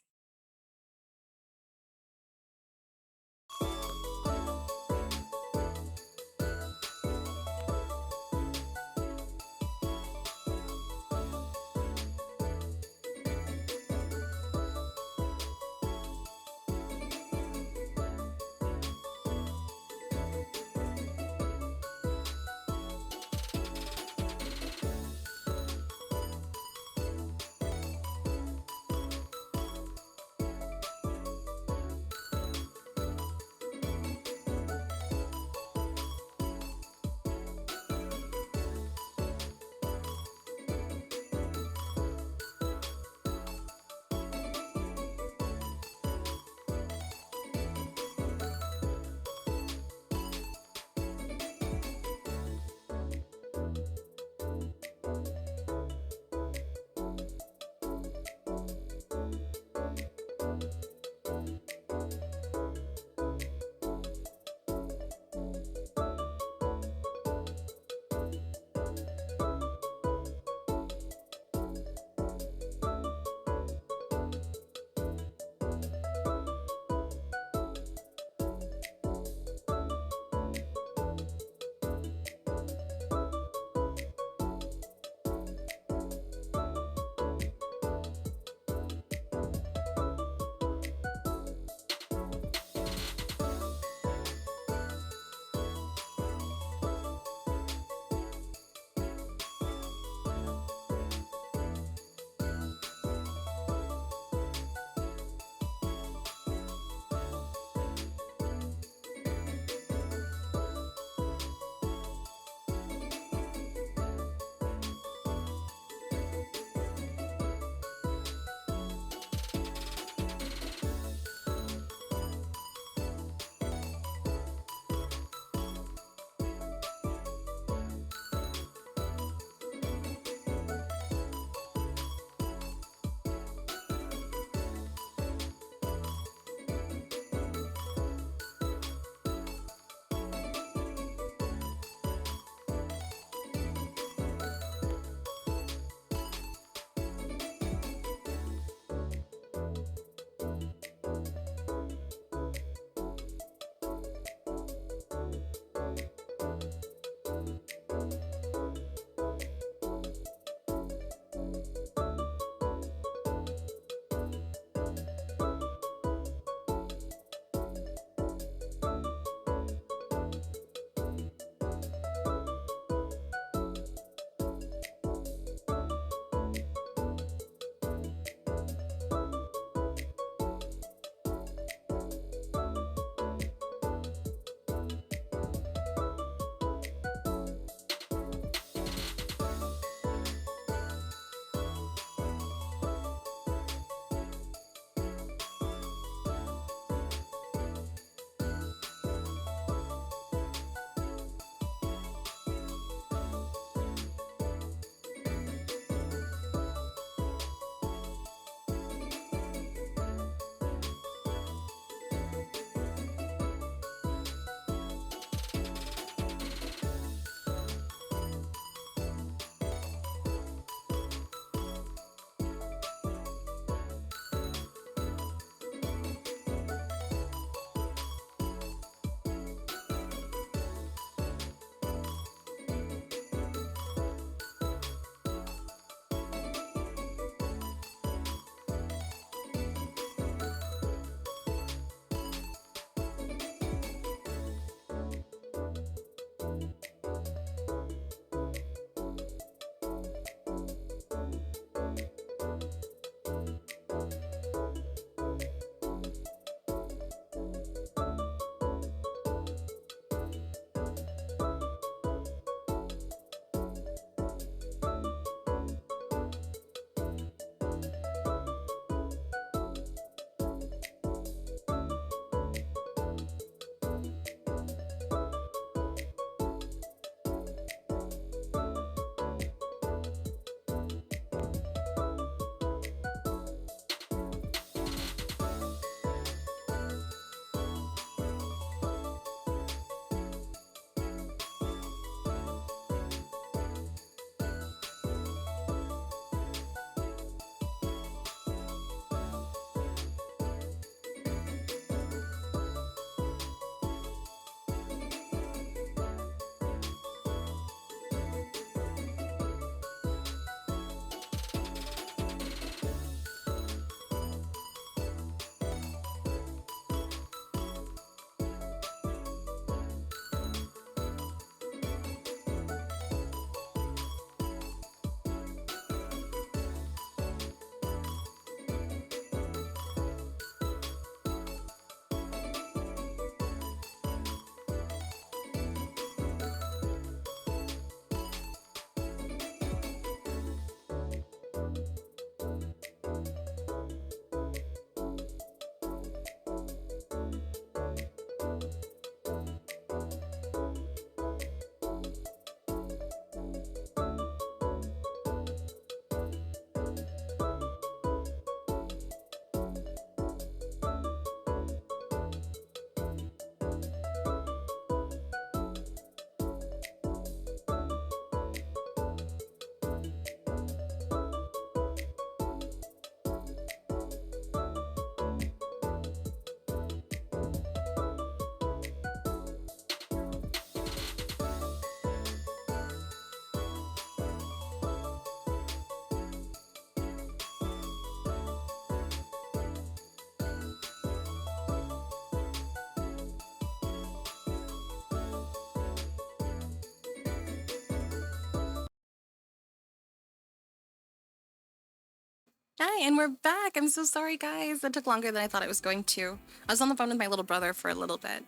Speaker 1: Hi, and we're back. I'm so sorry, guys. That took longer than I thought it was going to. I was on the phone with my little brother for a little bit.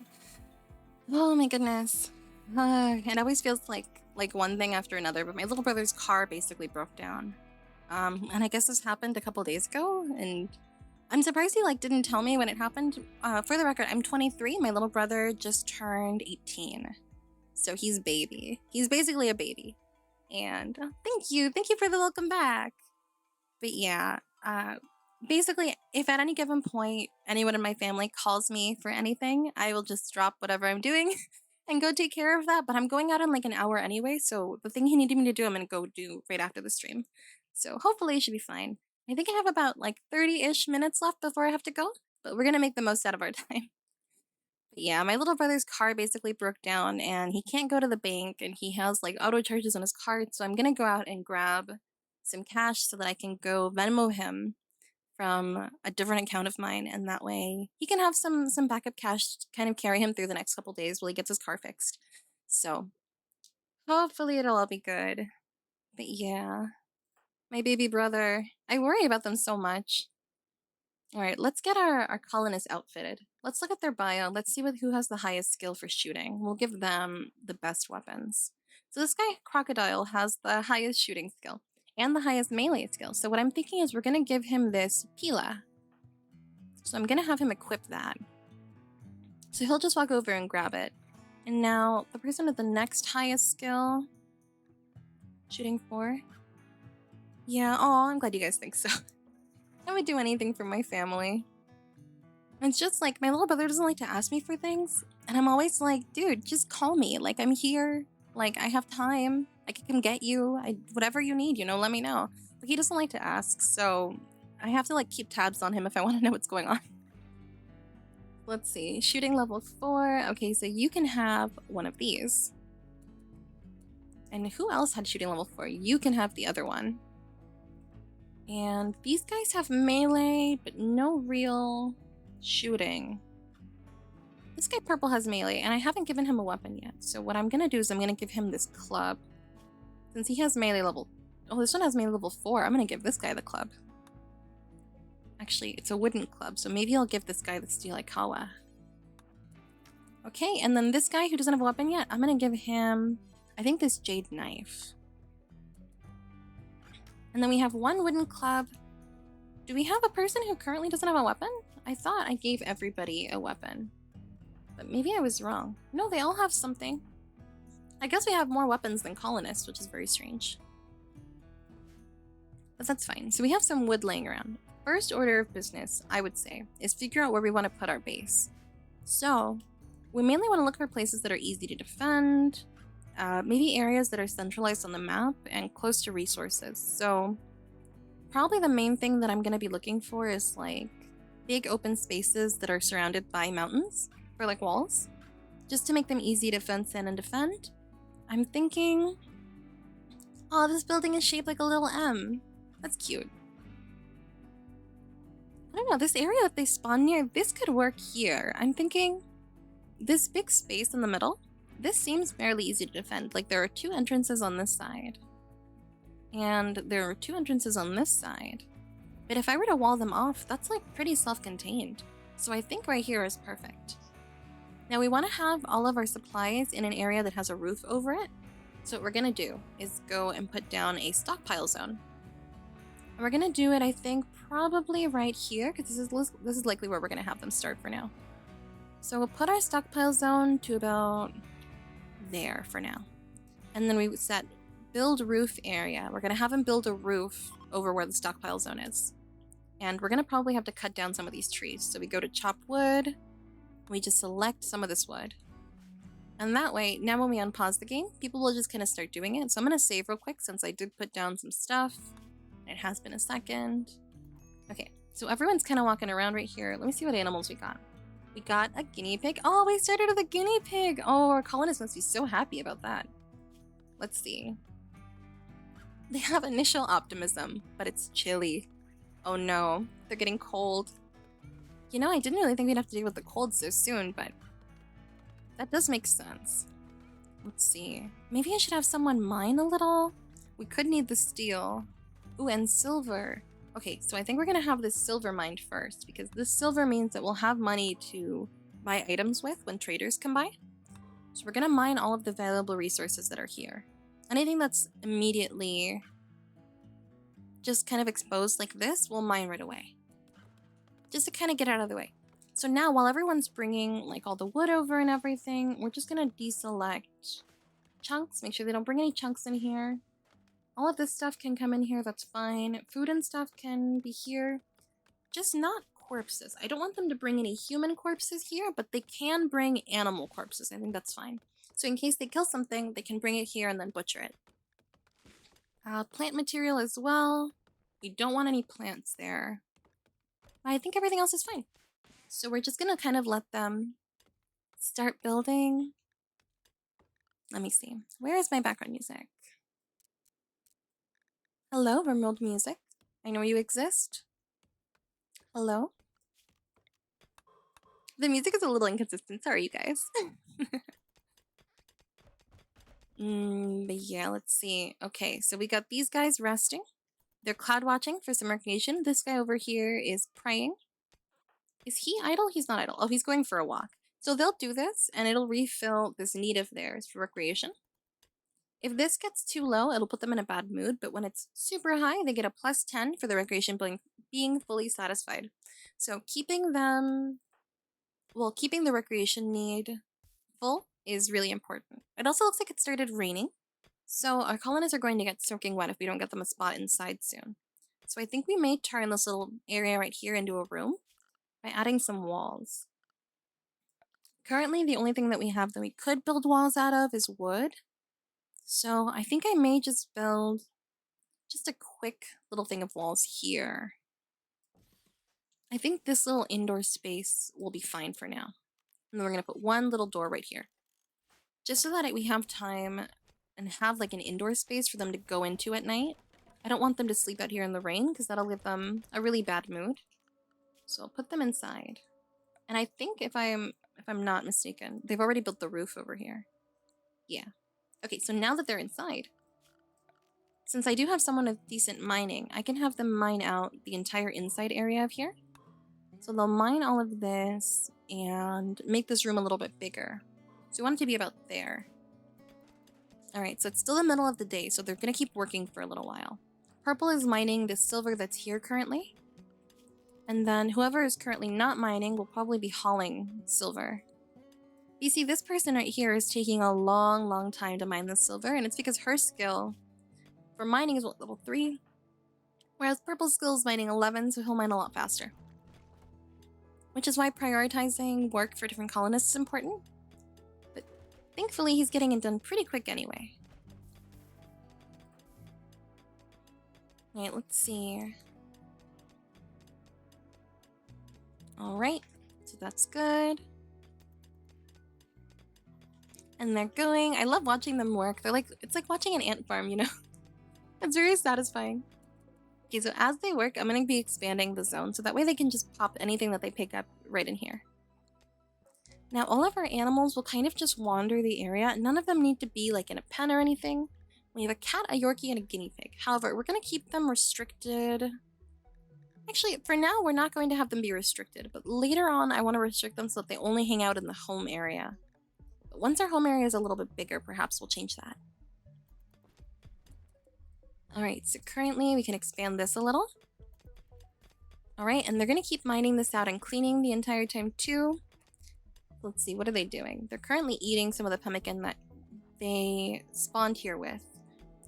Speaker 1: Oh my goodness. It always feels like one thing after another, but my little brother's car basically broke down. And I guess this happened a couple days ago, and I'm surprised he didn't tell me when it happened. For the record, I'm 23. My little brother just turned 18. So he's baby. He's basically a baby. And thank you for the welcome back. But yeah, basically, if at any given point anyone in my family calls me for anything, I will just drop whatever I'm doing and go take care of that. But I'm going out in like an hour anyway, so the thing he needed me to do, I'm gonna go do right after the stream. So hopefully it should be fine. I think I have about like 30-ish minutes left before I have to go, but we're gonna make the most out of our time. But yeah, my little brother's car basically broke down and he can't go to the bank and he has like auto charges on his card, so I'm gonna go out and grab some cash so that I can go Venmo him from a different account of mine, and that way he can have some backup cash to kind of carry him through the next couple days while he gets his car fixed. So hopefully it'll all be good. But yeah, my baby brother, I worry about them so much. All right, let's get our colonists outfitted. Let's look at their bio. Let's see who has the highest skill for shooting. We'll give them the best weapons. So this guy, Crocodile, has the highest shooting skill and the highest melee skill. So what I'm thinking is we're going to give him this Pila. So I'm going to have him equip that. So he'll just walk over and grab it. And now the person with the next highest skill, shooting 4. Yeah, oh, I'm glad you guys think so. I would do anything for my family. It's just like my little brother doesn't like to ask me for things, and I'm always like, dude, just call me. Like, I'm here. Like, I have time. I can come get you. Whatever you need, let me know. But he doesn't like to ask, so I have to like keep tabs on him if I want to know what's going on. Let's see, shooting level 4. Okay, so you can have one of these. And who else had shooting level 4? You can have the other one. And these guys have melee, but no real shooting. This guy purple has melee, and I haven't given him a weapon yet. So what I'm gonna do is I'm gonna give him this club. Since he has melee level... Oh, this one has melee level 4. I'm gonna give this guy the club. Actually, it's a wooden club, so maybe I'll give this guy the steel Aikawa. Okay, and then this guy who doesn't have a weapon yet, I'm gonna give him, I think, this jade knife. And then we have one wooden club. Do we have a person who currently doesn't have a weapon? I thought I gave everybody a weapon. But maybe I was wrong. No, they all have something. I guess we have more weapons than colonists, which is very strange. But that's fine. So we have some wood laying around. First order of business, I would say, is figure out where we want to put our base. So we mainly want to look for places that are easy to defend, maybe areas that are centralized on the map and close to resources. So probably the main thing that I'm going to be looking for is like big open spaces that are surrounded by mountains or like walls, just to make them easy to fence in and defend. I'm thinking, oh, this building is shaped like a little M. That's cute. I don't know, this area that they spawn near, this could work here. I'm thinking this big space in the middle, this seems fairly easy to defend. Like, there are 2 entrances on this side, and there are 2 entrances on this side. But if I were to wall them off, that's like pretty self-contained. So I think right here is perfect. Now we want to have all of our supplies in an area that has a roof over it. So what we're going to do is go and put down a stockpile zone. And we're going to do it, I think, probably right here, because this is likely where we're going to have them start for now. So we'll put our stockpile zone to about there for now. And then we set build roof area. We're going to have them build a roof over where the stockpile zone is. And we're going to probably have to cut down some of these trees. So we go to chopped wood. We just select some of this wood. And that way, now when we unpause the game, people will just kind of start doing it. So I'm going to save real quick since I did put down some stuff. It has been a second. Okay, so everyone's kind of walking around right here. Let me see what animals we got. We got a guinea pig. Oh, we started with a guinea pig. Oh, our colonists must be so happy about that. Let's see. They have initial optimism, but it's chilly. Oh no, they're getting cold. You know, I didn't really think we'd have to deal with the cold so soon, but that does make sense. Let's see. Maybe I should have someone mine a little? We could need the steel. Ooh, and silver. Okay, so I think we're gonna have this silver mined first, because this silver means that we'll have money to buy items with when traders come by. So we're gonna mine all of the valuable resources that are here. Anything that's immediately just kind of exposed like this, we'll mine right away. Just to kind of get out of the way. So now, while everyone's bringing like all the wood over and everything, we're just gonna deselect chunks, make sure they don't bring any chunks in here. All of this stuff can come in here, that's fine. Food and stuff can be here. Just not corpses. I don't want them to bring any human corpses here, but they can bring animal corpses. I think that's fine. So in case they kill something, they can bring it here and then butcher it. Plant material as well. We don't want any plants there. I think everything else is fine. So we're just gonna kind of let them start building. Let me see. Where is my background music? Hello, rimworld music. I know you exist. Hello? The music is a little inconsistent. Sorry, you guys. But yeah, let's see. Okay, so we got these guys resting. They're cloud watching for some recreation. This guy over here is praying. Is he idle? He's not idle. Oh, he's going for a walk. So they'll do this, and it'll refill this need of theirs for recreation. If this gets too low, it'll put them in a bad mood, but when it's super high, they get a +10 for the recreation being fully satisfied. So keeping them, well, keeping the recreation need full is really important. It also looks like it started raining, so our colonists are going to get soaking wet if we don't get them a spot inside soon. So I think we may turn this little area right here into a room by adding some walls. Currently, the only thing that we have that we could build walls out of is wood. So I think I may just build just a quick little thing of walls here. I think this little indoor space will be fine for now. And then we're going to put one little door right here. Just so that we have time and have like an indoor space for them to go into at night. I don't want them to sleep out here in the rain because that'll give them a really bad mood. So I'll put them inside. And I think if I'm not mistaken, they've already built the roof over here. Yeah. Okay, so now that they're inside, since I do have someone with decent mining, I can have them mine out the entire inside area of here. So they'll mine all of this and make this room a little bit bigger. So we want it to be about there. Alright, so it's still the middle of the day, so they're going to keep working for a little while. Purple is mining the silver that's here currently. And then whoever is currently not mining will probably be hauling silver. You see, this person right here is taking a long time to mine the silver, and it's because her skill for mining is what, level 3? Whereas Purple's skill is mining 11, so he'll mine a lot faster. Which is why prioritizing work for different colonists is important. But thankfully, he's getting it done pretty quick anyway. Alright, let's see. Alright, so that's good. And they're going. I love watching them work. They're like, it's like watching an ant farm, you know? It's very satisfying. Okay, so as they work, I'm going to be expanding the zone, so that way they can just pop anything that they pick up right in here. Now, all of our animals will kind of just wander the area. None of them need to be like in a pen or anything. We have a cat, a Yorkie, and a guinea pig. However, we're going to keep them restricted. Actually, for now, we're not going to have them be restricted, but later on, I want to restrict them so that they only hang out in the home area. But once our home area is a little bit bigger, perhaps we'll change that. Alright, so currently we can expand this a little. Alright, and they're going to keep mining this out and cleaning the entire time too. Let's see, what are they doing? They're currently eating some of the pemmican that they spawned here with.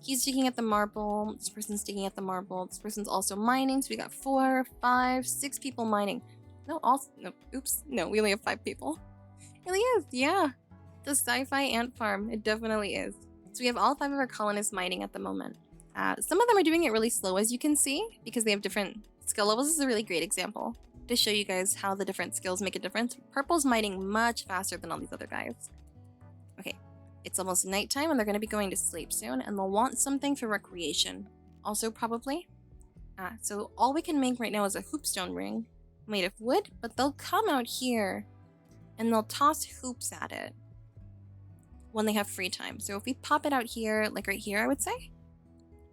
Speaker 1: He's digging at the marble, this person's digging at the marble, this person's also mining, so we got 4, 5, 6 people mining. No, oops, no, we only have 5 people. It really is, yeah. The sci-fi ant farm, it definitely is. So we have all 5 of our colonists mining at the moment. Some of them are doing it really slow, as you can see, because they have different skill levels. This is a really great example to show you guys how the different skills make a difference. Purple's mining much faster than all these other guys. Okay, it's almost nighttime and they're going to be going to sleep soon, and they'll want something for recreation. Also, probably. So all we can make right now is a hoopstone ring made of wood, but they'll come out here and they'll toss hoops at it when they have free time. So if we pop it out here, like right here, I would say,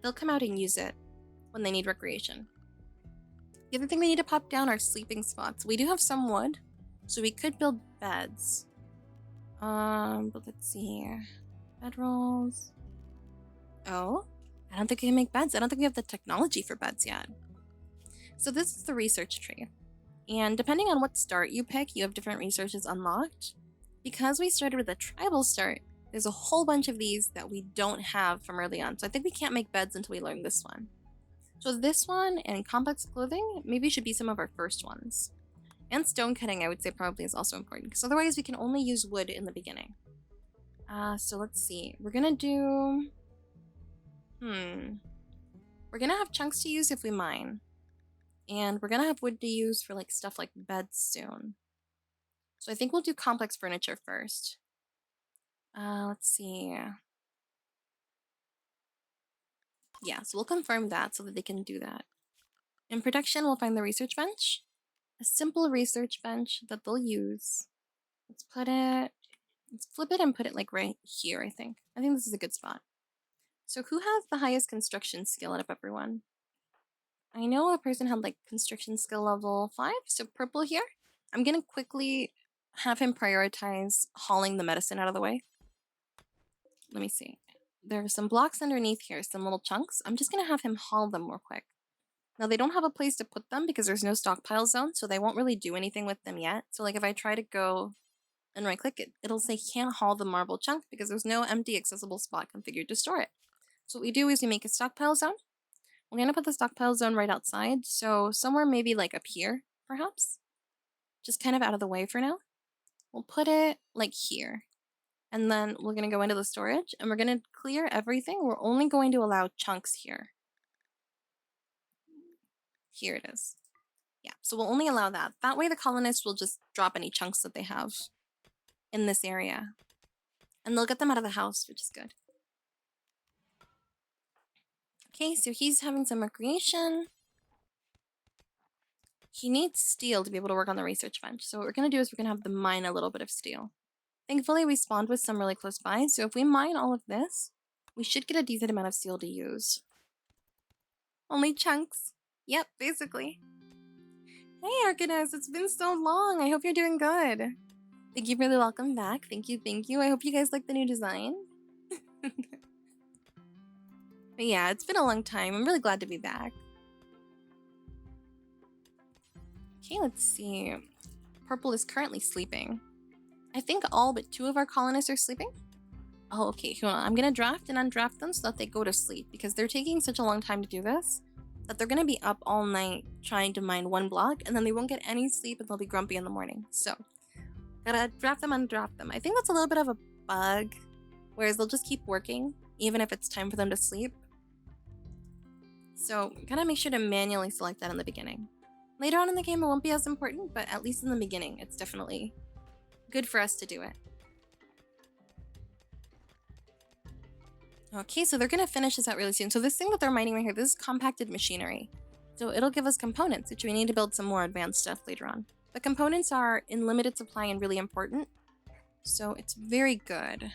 Speaker 1: they'll come out and use it when they need recreation. The other thing we need to pop down are sleeping spots. We do have some wood, so we could build beds. But let's see here. Bedrolls. Oh, I don't think we can make beds. I don't think we have the technology for beds yet. So this is the research tree. And depending on what start you pick, you have different researches unlocked. Because we started with a tribal start, there's a whole bunch of these that we don't have from early on. So I think we can't make beds until we learn this one. So this one and complex clothing maybe should be some of our first ones. And stone cutting, I would say, probably is also important, because otherwise we can only use wood in the beginning. So let's see. We're gonna do... We're gonna have chunks to use if we mine. And we're gonna have wood to use for like stuff like beds soon. So I think we'll do complex furniture first. Let's see. Yeah, so we'll confirm that so that they can do that. In production, we'll find the research bench. A simple research bench that they'll use. Let's flip it and put it like right here, I think. I think this is a good spot. So who has the highest construction skill out of everyone? I know a person had like construction skill level 5, so purple here. I'm gonna quickly have him prioritize hauling the medicine out of the way. Let me see. There are some blocks underneath here, some little chunks. I'm just gonna have him haul them more quick. Now they don't have a place to put them because there's no stockpile zone, so they won't really do anything with them yet. So like if I try to go and right click it, it'll say can't haul the marble chunk because there's no empty accessible spot configured to store it. So what we do is we make a stockpile zone. We're gonna put the stockpile zone right outside, so somewhere maybe like up here, perhaps. Just kind of out of the way for now. We'll put it like here. And then we're gonna go into the storage and we're gonna clear everything. We're only going to allow chunks here. Here it is. Yeah, so we'll only allow that. That way the colonists will just drop any chunks that they have in this area. And they'll get them out of the house, which is good. Okay, so he's having some recreation. He needs steel to be able to work on the research bench. So what we're going to do is we're going to have them mine a little bit of steel. Thankfully, we spawned with some really close by. So if we mine all of this, we should get a decent amount of steel to use. Only chunks. Yep, basically. Hey, Arcanus, it's been so long. I hope you're doing good. Thank you for the welcome back. Thank you, thank you. I hope you guys like the new design. But yeah, it's been a long time. I'm really glad to be back. Okay, let's see. Purple is currently sleeping. I think all but 2 of our colonists are sleeping. Oh, okay, hold on. I'm gonna draft and undraft them so that they go to sleep because they're taking such a long time to do this that they're gonna be up all night trying to mine 1 block and then they won't get any sleep and they'll be grumpy in the morning. So, gotta draft them, undraft them. I think that's a little bit of a bug, whereas they'll just keep working even if it's time for them to sleep. So, gotta make sure to manually select that in the beginning. Later on in the game, it won't be as important, but at least in the beginning, it's definitely good for us to do it. Okay, so they're gonna finish this out really soon. So this thing that they're mining right here, this is compacted machinery. So it'll give us components, which we need to build some more advanced stuff later on. But components are in limited supply and really important. So it's very good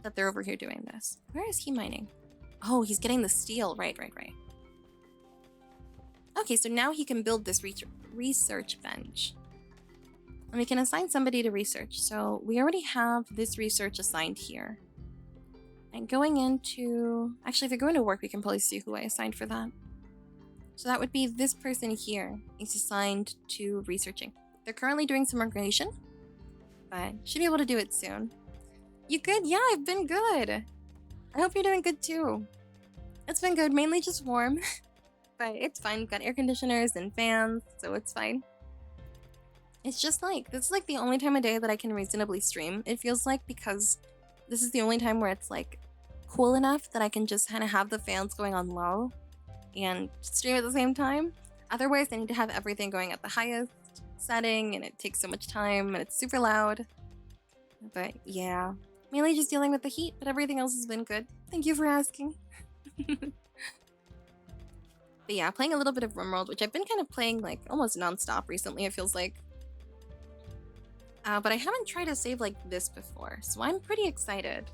Speaker 1: that they're over here doing this. Where is he mining? Oh, he's getting the steel. Right. Okay, so now he can build this research bench. And we can assign somebody to research. So we already have this research assigned here. And going into... Actually, if they're going to work, we can probably see who I assigned for that. So that would be this person here is assigned to researching. They're currently doing some recreation, but should be able to do it soon. You good? Yeah, I've been good. I hope you're doing good too. It's been good, mainly just warm. But it's fine, we've got air conditioners and fans, so it's fine. It's just like, this is like the only time of day that I can reasonably stream, it feels like, because this is the only time where it's like cool enough that I can just kind of have the fans going on low and stream at the same time. Otherwise, I need to have everything going at the highest setting and it takes so much time and it's super loud. But yeah, mainly just dealing with the heat, but everything else has been good. Thank you for asking. But yeah, playing a little bit of rimworld, which I've been kind of playing like almost non-stop recently, it feels like. But I haven't tried a save like this before, so I'm pretty excited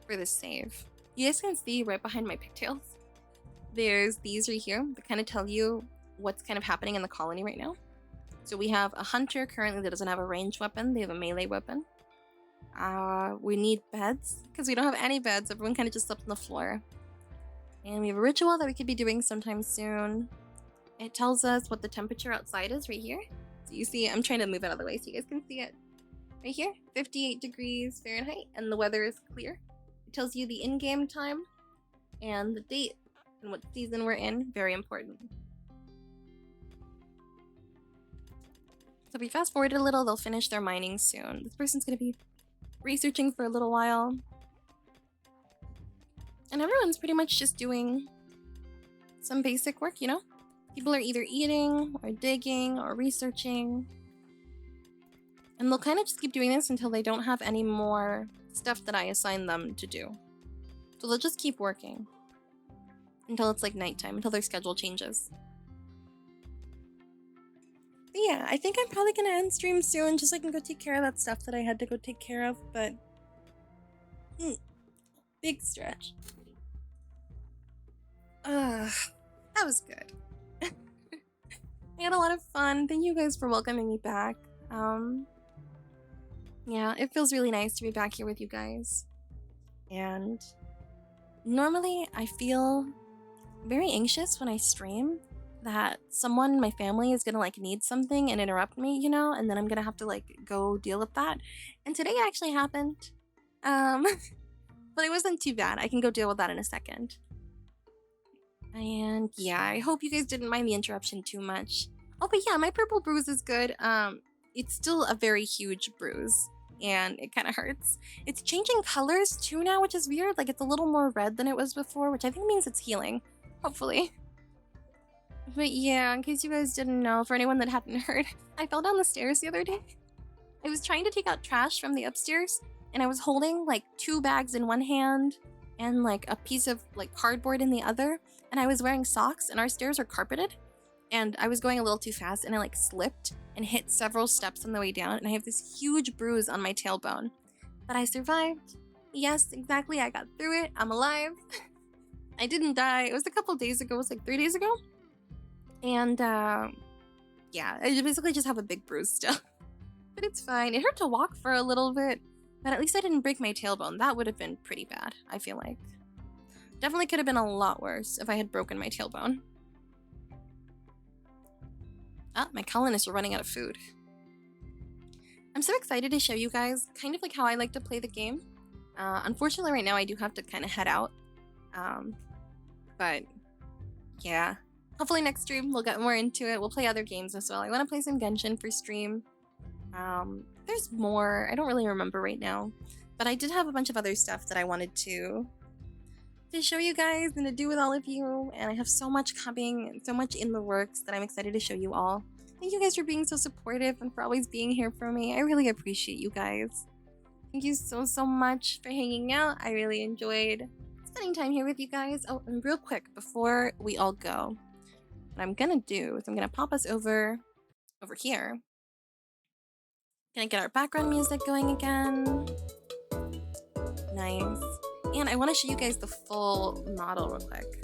Speaker 1: for this save. You guys can see right behind my pigtails. there's these right here that kind of tell you what's kind of happening in the colony right now. So we have a hunter currently that doesn't have a ranged weapon. They have a melee weapon. We need beds because we don't have any beds. Everyone kind of just slept on the floor. And we have a ritual that we could be doing sometime soon. It tells us what the temperature outside is right here. So you see, I'm trying to move out of the way so you guys can see it. Right here, 58 degrees Fahrenheit, and the weather is clear. It tells you the in-game time and the date and what season we're in. Very important. So if we fast forward a little, they'll finish their mining soon. This person's gonna be researching for a little while. And everyone's pretty much just doing some basic work, you know? People are either eating, or digging, or researching. And they'll kind of just keep doing this until they don't have any more stuff that I assign them to do. So they'll just keep working until it's like nighttime, until their schedule changes. But yeah, I think I'm probably gonna end stream soon just so I can go take care of that stuff that I had to go take care of, but big stretch. That was good. I had a lot of fun. Thank you guys for welcoming me back. Yeah, it feels really nice to be back here with you guys. And normally I feel very anxious when I stream that someone in my family is gonna like need something and interrupt me, you know, and then I'm gonna have to like go deal with that. And today actually happened. But it wasn't too bad. I can go deal with that in a second. And yeah, I hope you guys didn't mind the interruption too much. Oh, but yeah, my purple bruise is good. It's still a very huge bruise, and it kind of hurts. It's changing colors too now, which is weird. Like, it's a little more red than it was before, which I think means it's healing, hopefully. But yeah, in case you guys didn't know, for anyone that hadn't heard, I fell down the stairs the other day. I was trying to take out trash from the upstairs, and I was holding like 2 bags in one hand and like a piece of like cardboard in the other, and I was wearing socks, and our stairs are carpeted, and I was going a little too fast, and I like slipped and hit several steps on the way down, and I have this huge bruise on my tailbone. But I survived. Yes, exactly, I got through it. I'm alive. I didn't die. It was a couple days ago. It was like 3 days ago. And yeah, I basically just have a big bruise still. But it's fine. It hurt to walk for a little bit, but at least I didn't break my tailbone. That would have been pretty bad, I feel like. Definitely could have been a lot worse if I had broken my tailbone. Ah, my colonists are running out of food. I'm so excited to show you guys kind of like how I like to play the game. Unfortunately, right now I do have to kind of head out. But yeah, hopefully next stream we'll get more into it. We'll play other games as well. I want to play some Genshin for stream. There's more. I don't really remember right now. But I did have a bunch of other stuff that I wanted to show you guys and to do with all of you. And I have so much coming and so much in the works that I'm excited to show you all. Thank you guys for being so supportive and for always being here for me. I really appreciate you guys. Thank you so much for hanging out. I really enjoyed spending time here with you guys. Oh, and real quick, before we all go, what I'm gonna do is I'm gonna pop us over here. Gonna get our background music going again. Nice. And I want to show you guys the full model real quick.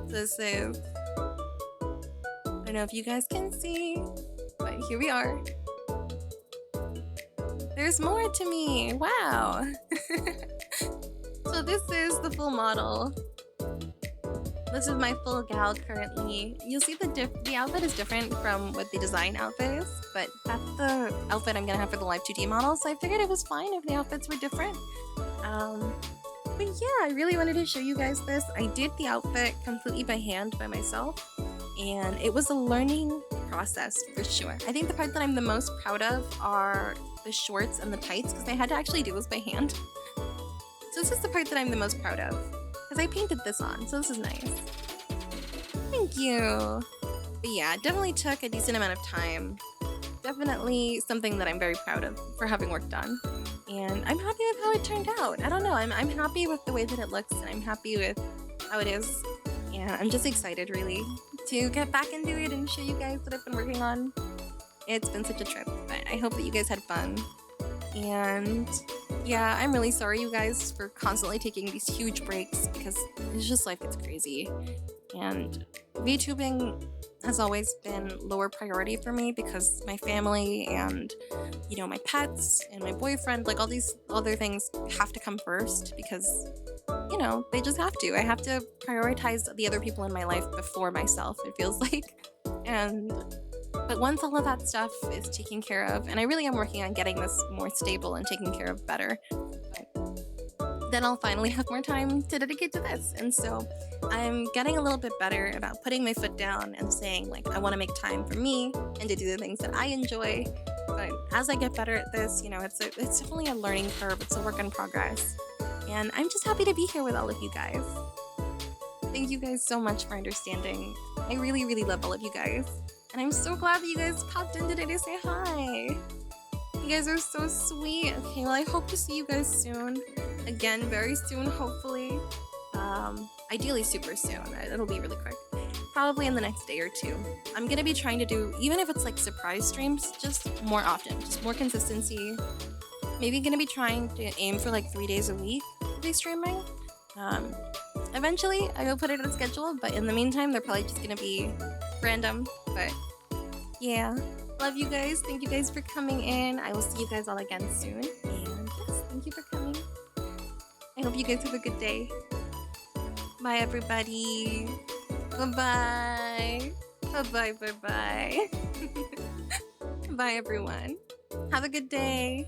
Speaker 1: This is, I don't know if you guys can see, but here we are. There's more to me. Wow. So this is the full model. This is my full gal currently. You'll see the outfit is different from what the design outfit is, but that's the outfit I'm gonna have for the live 2D model, so I figured it was fine if the outfits were different. But yeah, I really wanted to show you guys this. I did the outfit completely by hand by myself, and it was a learning process for sure. I think the part that I'm the most proud of are the shorts and the tights, because I had to actually do this by hand. So this is the part that I'm the most proud of, because I painted this on, so this is nice. Thank you! But yeah, it definitely took a decent amount of time. Definitely something that I'm very proud of for having worked on. And I'm happy with how it turned out. I don't know, I'm happy with the way that it looks, and I'm happy with how it is. And I'm just excited, really, to get back into it and show you guys what I've been working on. It's been such a trip, but I hope that you guys had fun. And yeah, I'm really sorry, you guys, for constantly taking these huge breaks because it's just life gets crazy. And VTubing has always been lower priority for me because my family and, my pets and my boyfriend, like all these other things have to come first because, they just have to. I have to prioritize the other people in my life before myself, it feels like. And but once all of that stuff is taken care of, and I really am working on getting this more stable and taken care of better, then I'll finally have more time to dedicate to this. And so I'm getting a little bit better about putting my foot down and saying, like, I want to make time for me and to do the things that I enjoy. But as I get better at this, it's definitely a learning curve. It's a work in progress. And I'm just happy to be here with all of you guys. Thank you guys so much for understanding. I really, really love all of you guys. And I'm so glad that you guys popped in today to say hi. You guys are so sweet. Okay, well, I hope to see you guys soon. Again, very soon, hopefully. Ideally super soon. It'll be really quick. Probably in the next day or two. I'm gonna be trying to do, even if it's like surprise streams, just more often. Just more consistency. Maybe gonna be trying to aim for like 3 days a week to be streaming. Eventually, I will put it in a schedule, but in the meantime, they're probably just gonna be random. But yeah, love you guys. Thank you guys for coming in. I will see you guys all again soon. And yes, thank you for coming. I hope you guys have a good day. Bye, everybody. Bye-bye. Bye-bye, bye-bye. Bye, everyone. Have a good day.